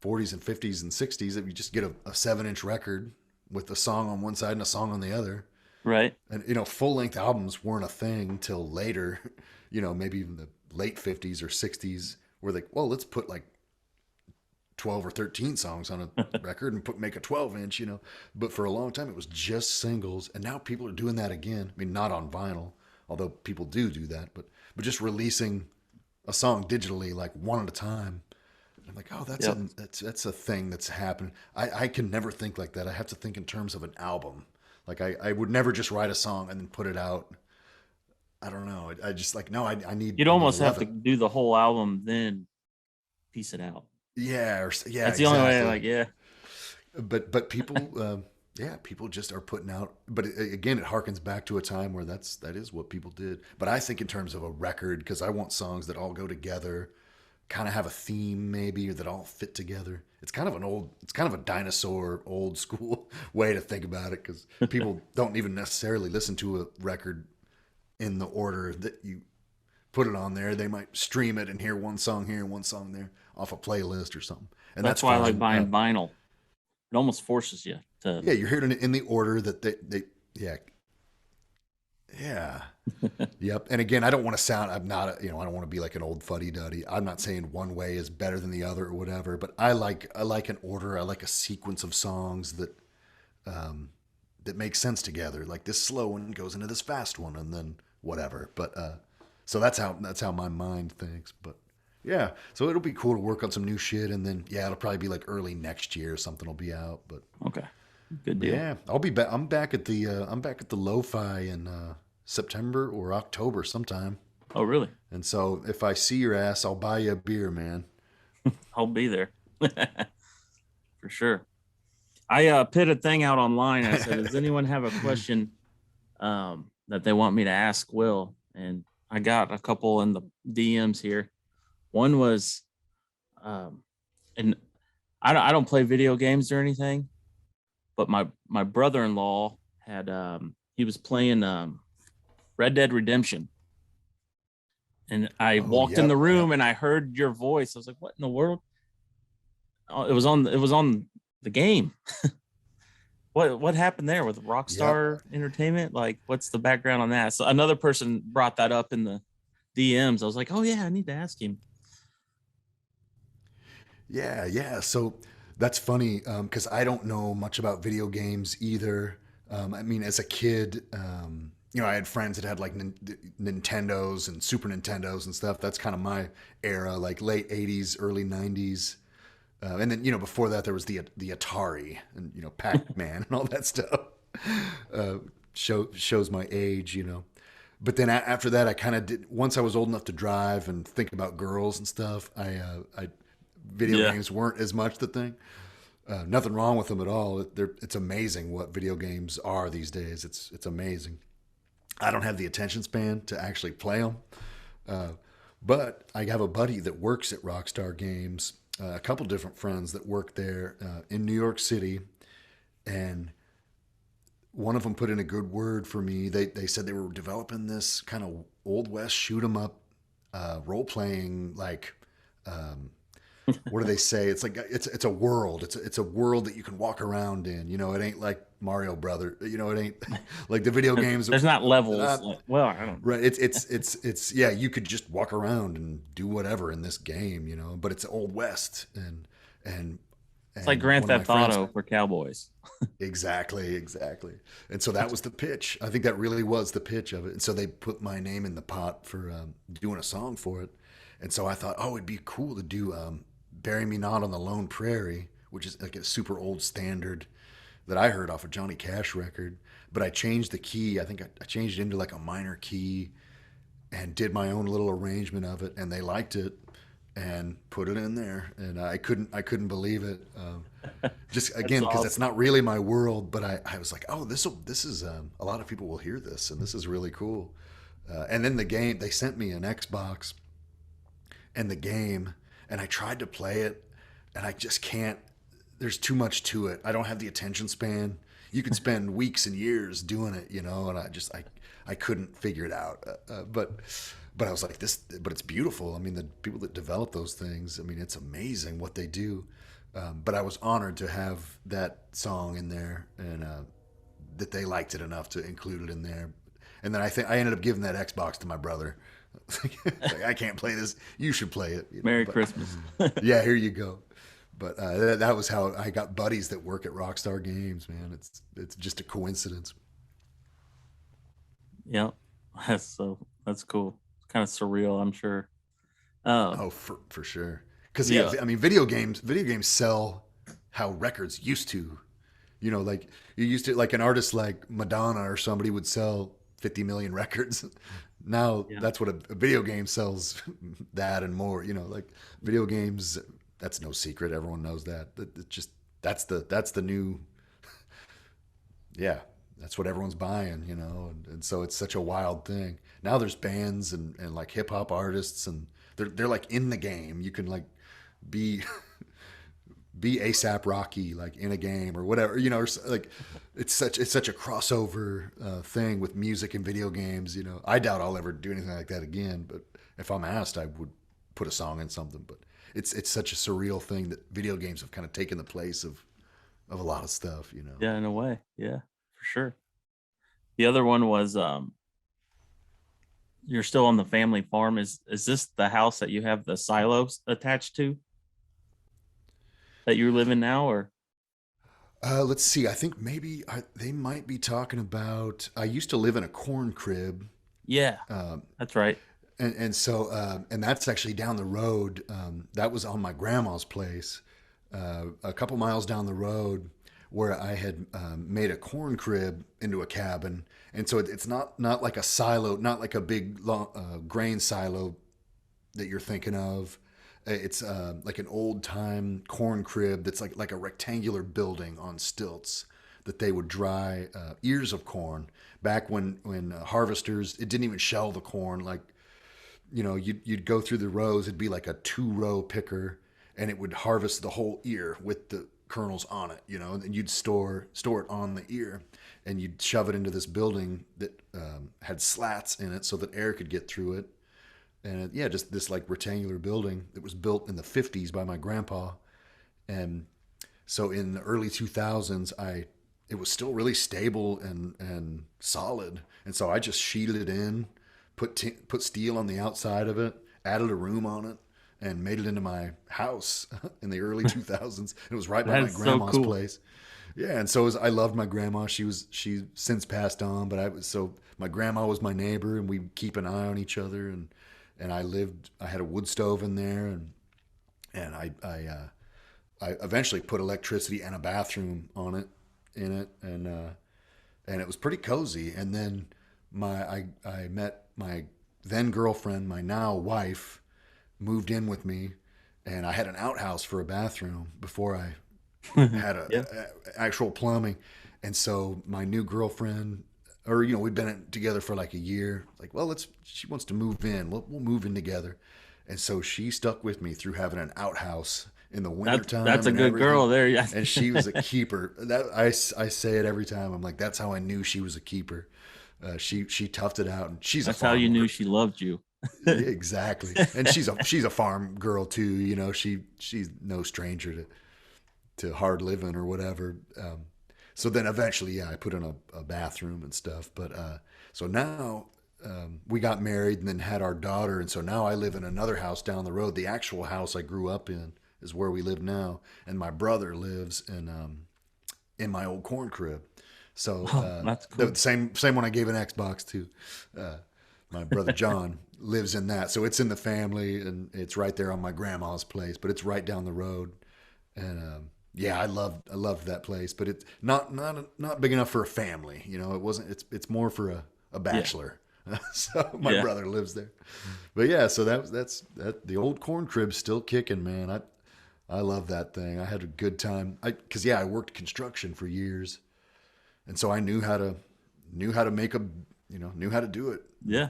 Speaker 2: 40s and 50s and 60s. If you just get a 7-inch record with a song on one side and a song on the other,
Speaker 1: Right.
Speaker 2: and full length albums weren't a thing till later, maybe even the late 50s or 60s, where they, well, let's put like 12 or 13 songs on a record and make a 12-inch, But for a long time, it was just singles. And now people are doing that again. I mean, not on vinyl, although people do that, but just releasing a song digitally, like one at a time. And I'm like, oh,
Speaker 1: Yep.
Speaker 2: that's a thing that's happened. I can never think like that. I have to think in terms of an album. Like I would never just write a song and then put it out. I don't know. I just like, no, I need
Speaker 1: You'd almost have to
Speaker 2: 11.
Speaker 1: do the whole album, then piece it out.
Speaker 2: Yeah, yeah,
Speaker 1: That's the only way.
Speaker 2: exactly.
Speaker 1: Like, yeah,
Speaker 2: But people, yeah, people just are putting out. But again, it harkens back to a time where that is what people did. But I think in terms of a record, because I want songs that all go together, kind of have a theme maybe, or that all fit together. It's kind of a dinosaur, old school way to think about it, because people don't even necessarily listen to a record in the order that you put it on there. They might stream it and hear one song here and one song there off a playlist or something, and
Speaker 1: that's
Speaker 2: that's
Speaker 1: why I like
Speaker 2: fine.
Speaker 1: buying vinyl. It almost forces you to.
Speaker 2: Yeah, you're hearing it in the order that they yeah, yeah, yep. And again, I don't want to sound, I'm not, I don't want to be like an old fuddy duddy. I'm not saying one way is better than the other or whatever, but I like an order. I like a sequence of songs that make sense together. Like this slow one goes into this fast one, and then whatever. But so that's how my mind thinks. But yeah, so it'll be cool to work on some new shit, and then yeah, it'll probably be like early next year something will be out.
Speaker 1: Okay, good
Speaker 2: But
Speaker 1: deal.
Speaker 2: yeah, I'll be back. I'm back at the Lo-Fi in September or October sometime.
Speaker 1: Oh, really?
Speaker 2: And so if I see your ass, I'll buy you a beer, man.
Speaker 1: I'll be there for sure. I put a thing out online. I said, "Does anyone have a question that they want me to ask Will?" And I got a couple in the DMs here. One was, and I don't play video games or anything, but my brother-in-law had he was playing Red Dead Redemption, and I
Speaker 2: Oh,
Speaker 1: walked in the
Speaker 2: yep,
Speaker 1: room
Speaker 2: yep.
Speaker 1: and I heard your voice. I was like, "What in the world?" Oh, it was on the game. What happened there with
Speaker 2: Yep.
Speaker 1: Rockstar Entertainment? Like, what's the background on that? So another person brought that up in the DMs. I was like, oh yeah, I need to ask him.
Speaker 2: Yeah, yeah. So that's funny because I don't know much about video games either. I mean, as a kid, I had friends that had like Nintendos and Super Nintendos and stuff. That's kind of my era, like late '80s, early '90s. And then before that there was the Atari and Pac-Man and all that stuff. Uh, shows my age. But then after that, I kind of did. Once I was old enough to drive and think about girls and stuff, I video
Speaker 1: Yeah,
Speaker 2: games weren't as much the thing. Nothing wrong with them at all. It's amazing what video games are these days. It's amazing. I don't have the attention span to actually play them, uh, but I have a buddy that works at Rockstar Games. A couple different friends that work there in New York City, and one of them put in a good word for me. They said they were developing this kind of old west shoot 'em up role playing like what do they say? It's like it's a world. It's a world that you can walk around in. It ain't like Mario Brother. It ain't like the video games.
Speaker 1: there's not levels.
Speaker 2: Not
Speaker 1: Like, well, I don't know.
Speaker 2: right. It's yeah. You could just walk around and do whatever in this game. But it's old west and
Speaker 1: It's like
Speaker 2: and
Speaker 1: Grand
Speaker 2: one of my
Speaker 1: Theft
Speaker 2: friends.
Speaker 1: Auto for cowboys.
Speaker 2: Exactly. And so that was the pitch. I think that really was the pitch of it. And so they put my name in the pot for doing a song for it. And so I thought, oh, it'd be cool to do "Bury Me Not on the Lone Prairie," which is like a super old standard that I heard off a Johnny Cash record. But I changed the key. I think I changed it into like a minor key and did my own little arrangement of it, and they liked it and put it in there. And I couldn't believe it. Just
Speaker 1: That's
Speaker 2: again because it's
Speaker 1: awesome.
Speaker 2: not really my world, but I was like, oh, this is a lot of people will hear this, and this is really cool. And then the game, they sent me an Xbox and the game, and I tried to play it, and I just can't. There's too much to it. I don't have the attention span. You could spend weeks and years doing it, and I I couldn't figure it out. But I was like, this, but it's beautiful. I mean, the people that develop those things, I mean, it's amazing what they do. But I was honored to have that song in there, and that they liked it enough to include it in there. And then I think I ended up giving that Xbox to my brother. Like, I can't play this. You should play it.
Speaker 1: Merry
Speaker 2: But
Speaker 1: Christmas.
Speaker 2: yeah, here you go. But that was how I got buddies that work at Rockstar Games. Man, it's just a coincidence.
Speaker 1: Yeah, that's cool. It's kind of surreal, I'm sure. Um,
Speaker 2: Oh, for sure. Because yeah,
Speaker 1: yeah,
Speaker 2: I mean, video games sell how records used to. Like you used to, like an artist like Madonna or somebody would sell 50 million records. Now
Speaker 1: yeah,
Speaker 2: that's what a video game sells, that and more. Like video games, that's no secret. Everyone knows that. It's just that's the new, yeah. That's what everyone's buying, and so it's such a wild thing. Now there's bands and like hip hop artists, and they're like in the game. You can like be be ASAP Rocky like in a game or whatever, or like it's such a crossover thing with music and video games. I doubt I'll ever do anything like that again, but if I'm asked, I would put a song in something. But it's such a surreal thing that video games have kind of taken the place of a lot of stuff.
Speaker 1: yeah, in a way. Yeah, for sure. The other one was you're still on the family farm. Is this the house that you have the silos attached to that you're living now, or
Speaker 2: Let's see. I think maybe they might be talking about. I used to live in a corn crib,
Speaker 1: yeah,
Speaker 2: um,
Speaker 1: that's right.
Speaker 2: and that's actually down the road. That was on my grandma's place, a couple miles down the road, where I had made a corn crib into a cabin, and so it's not like a silo, not like a big long, grain silo that you're thinking of. It's like an old time corn crib that's like a rectangular building on stilts that they would dry ears of corn back when harvesters, it didn't even shell the corn. Like, you'd go through the rows. It'd be like a 2-row picker, and it would harvest the whole ear with the kernels on it. And then you'd store it on the ear, and you'd shove it into this building that had slats in it so that air could get through it. And yeah, just this like rectangular building that was built in the 50s by my grandpa. And so in the early 2000s, it was still really stable and solid. And so I just sheeted it in, put steel on the outside of it, added a room on it, and made it into my house in the early 2000s. It was right by
Speaker 1: That
Speaker 2: my
Speaker 1: is so
Speaker 2: grandma's
Speaker 1: cool.
Speaker 2: place. Yeah, and I loved my grandma. She since passed on, but my grandma was my neighbor, and we keep an eye on each other. And I had a wood stove in there, and I eventually put electricity and a bathroom in it, and it was pretty cozy. And then I met my then girlfriend, my now wife, moved in with me, and I had an outhouse for a bathroom before I had
Speaker 1: Yeah,
Speaker 2: actual plumbing. And so my new girlfriend, or we'd been together for like a year. Like, well, she wants to move in. We'll move in together. And so she stuck with me through having an outhouse in the
Speaker 1: that's
Speaker 2: wintertime
Speaker 1: a
Speaker 2: and
Speaker 1: good
Speaker 2: everything.
Speaker 1: girl there. Yeah,
Speaker 2: And she was a keeper. I say it every time. I'm like, that's how I knew she was a keeper. She toughed it out, and she's a
Speaker 1: that's how you
Speaker 2: farm
Speaker 1: knew
Speaker 2: girl.
Speaker 1: she loved you.
Speaker 2: Exactly. And she's a farm girl too. She's no stranger to hard living or whatever. So then eventually, yeah, I put in a bathroom and stuff. But so now we got married and then had our daughter. And so now I live in another house down the road. The actual house I grew up in is where we live now. And my brother lives in my old corn crib. So
Speaker 1: Oh, that's
Speaker 2: the
Speaker 1: cool.
Speaker 2: same one I gave an Xbox to. Uh, my brother John lives in that. So it's in the family, and it's right there on my grandma's place, but it's right down the road. And yeah, I loved that place, but it's not big enough for a family. It wasn't. It's more for a
Speaker 1: Yeah,
Speaker 2: bachelor. So my
Speaker 1: yeah,
Speaker 2: brother lives there. But yeah, so that's the old corn crib's still kicking, man. I love that thing. I had a good time. Because yeah, I worked construction for years, and so I knew how to make knew how to do it,
Speaker 1: yeah.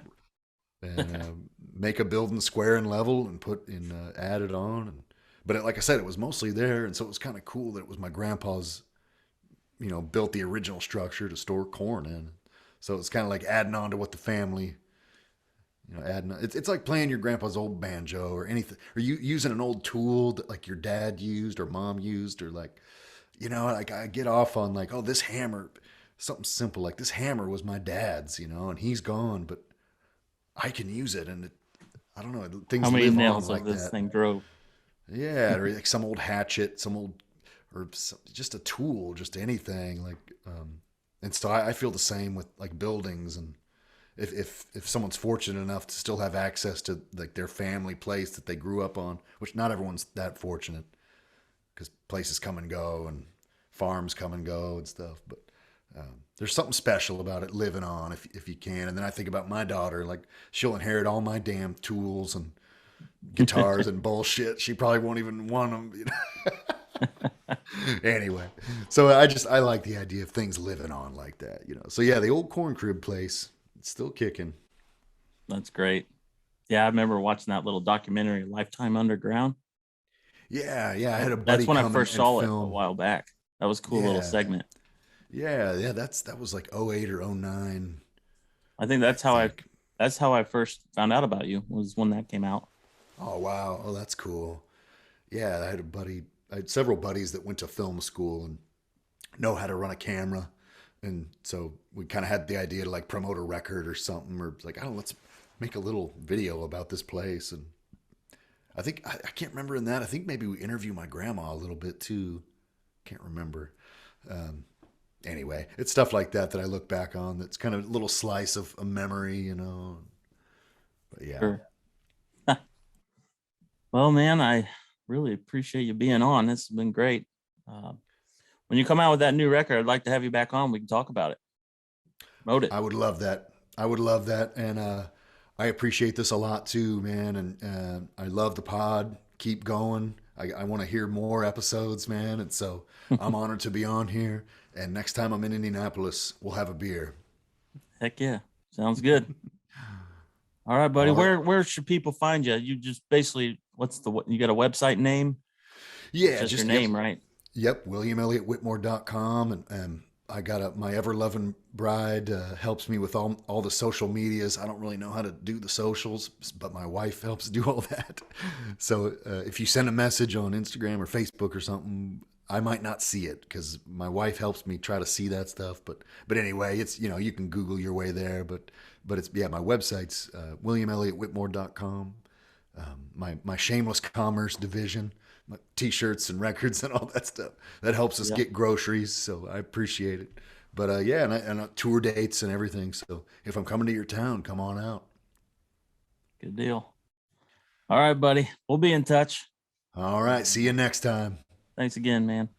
Speaker 2: and make a building square and level and add it on. But like I said, it was mostly there, and so it was kind of cool that it was my grandpa's. Built the original structure to store corn in. So it's kind of like adding on to what the family, adding on. It's like playing your grandpa's old banjo or anything, or you using an old tool that like your dad used or mom used, or like, like I get off on like, oh, this hammer, something simple like this hammer was my dad's, and he's gone, but I can use it, and I don't know,
Speaker 1: How
Speaker 2: things
Speaker 1: many
Speaker 2: live on
Speaker 1: nails of
Speaker 2: like
Speaker 1: this
Speaker 2: that.
Speaker 1: thing drove?
Speaker 2: Yeah, or like some old hatchet, some old, or just a tool, just anything like. And so I feel the same with like buildings, and if someone's fortunate enough to still have access to like their family place that they grew up on, which not everyone's that fortunate, because places come and go and farms come and go and stuff. But there's something special about it living on if you can. And then I think about my daughter, like she'll inherit all my damn tools and guitars and bullshit. She probably won't even want them. Anyway, so I like the idea of things living on like that. So yeah, the old corn crib place, it's still kicking.
Speaker 1: That's great. Yeah, I remember watching that little documentary, Lifetime Underground.
Speaker 2: Yeah. I had a
Speaker 1: That's
Speaker 2: buddy
Speaker 1: when I
Speaker 2: come
Speaker 1: first
Speaker 2: and
Speaker 1: saw it a
Speaker 2: film.
Speaker 1: while back. That was a cool little
Speaker 2: Yeah,
Speaker 1: segment.
Speaker 2: yeah. That was like '08 or '09,
Speaker 1: I think
Speaker 2: I think.
Speaker 1: that's how I first found out about you, was when that came out.
Speaker 2: Oh wow, oh that's cool. Yeah, I had several buddies that went to film school and know how to run a camera, and so we kind of had the idea to like promote a record or something, or like, I don't know, let's make a little video about this place. And I think I can't remember in that. I think maybe we interview my grandma a little bit too. Can't remember. Um, anyway, it's stuff like that I look back on. That's kind of a little slice of a memory. But yeah,
Speaker 1: Sure. Well, man, I really appreciate you being on. This has been great. Uh, when you come out with that new record, I'd like to have you back on. We can talk about it. Promote it.
Speaker 2: I would love that. I would love that, and I appreciate this a lot too, man. And I love the pod. Keep going. I want to hear more episodes, man. And so I'm honored to be on here. And next time I'm in Indianapolis, we'll have a beer.
Speaker 1: Heck yeah. Sounds good. All right, buddy.
Speaker 2: All right.
Speaker 1: Where should people find you? You just basically, you got a website name? It's
Speaker 2: Yeah,
Speaker 1: just your
Speaker 2: just, yep.
Speaker 1: name, right?
Speaker 2: Yep, WilliamElliottWhitmore.com, and I got my ever loving bride helps me with all the social medias. I don't really know how to do the socials, but my wife helps do all that. So if you send a message on Instagram or Facebook or something, I might not see it because my wife helps me try to see that stuff. But anyway, it's you can Google your way there. But it's, yeah, my website's WilliamElliottWhitmore.com. My shameless commerce division, my t-shirts and records and all that stuff. That helps us
Speaker 1: Yeah.
Speaker 2: get groceries, so I appreciate it. But yeah, and tour dates and everything. So if I'm coming to your town, come on out.
Speaker 1: Good deal. All right, buddy. We'll be in touch.
Speaker 2: All right, see you next time.
Speaker 1: Thanks again, man.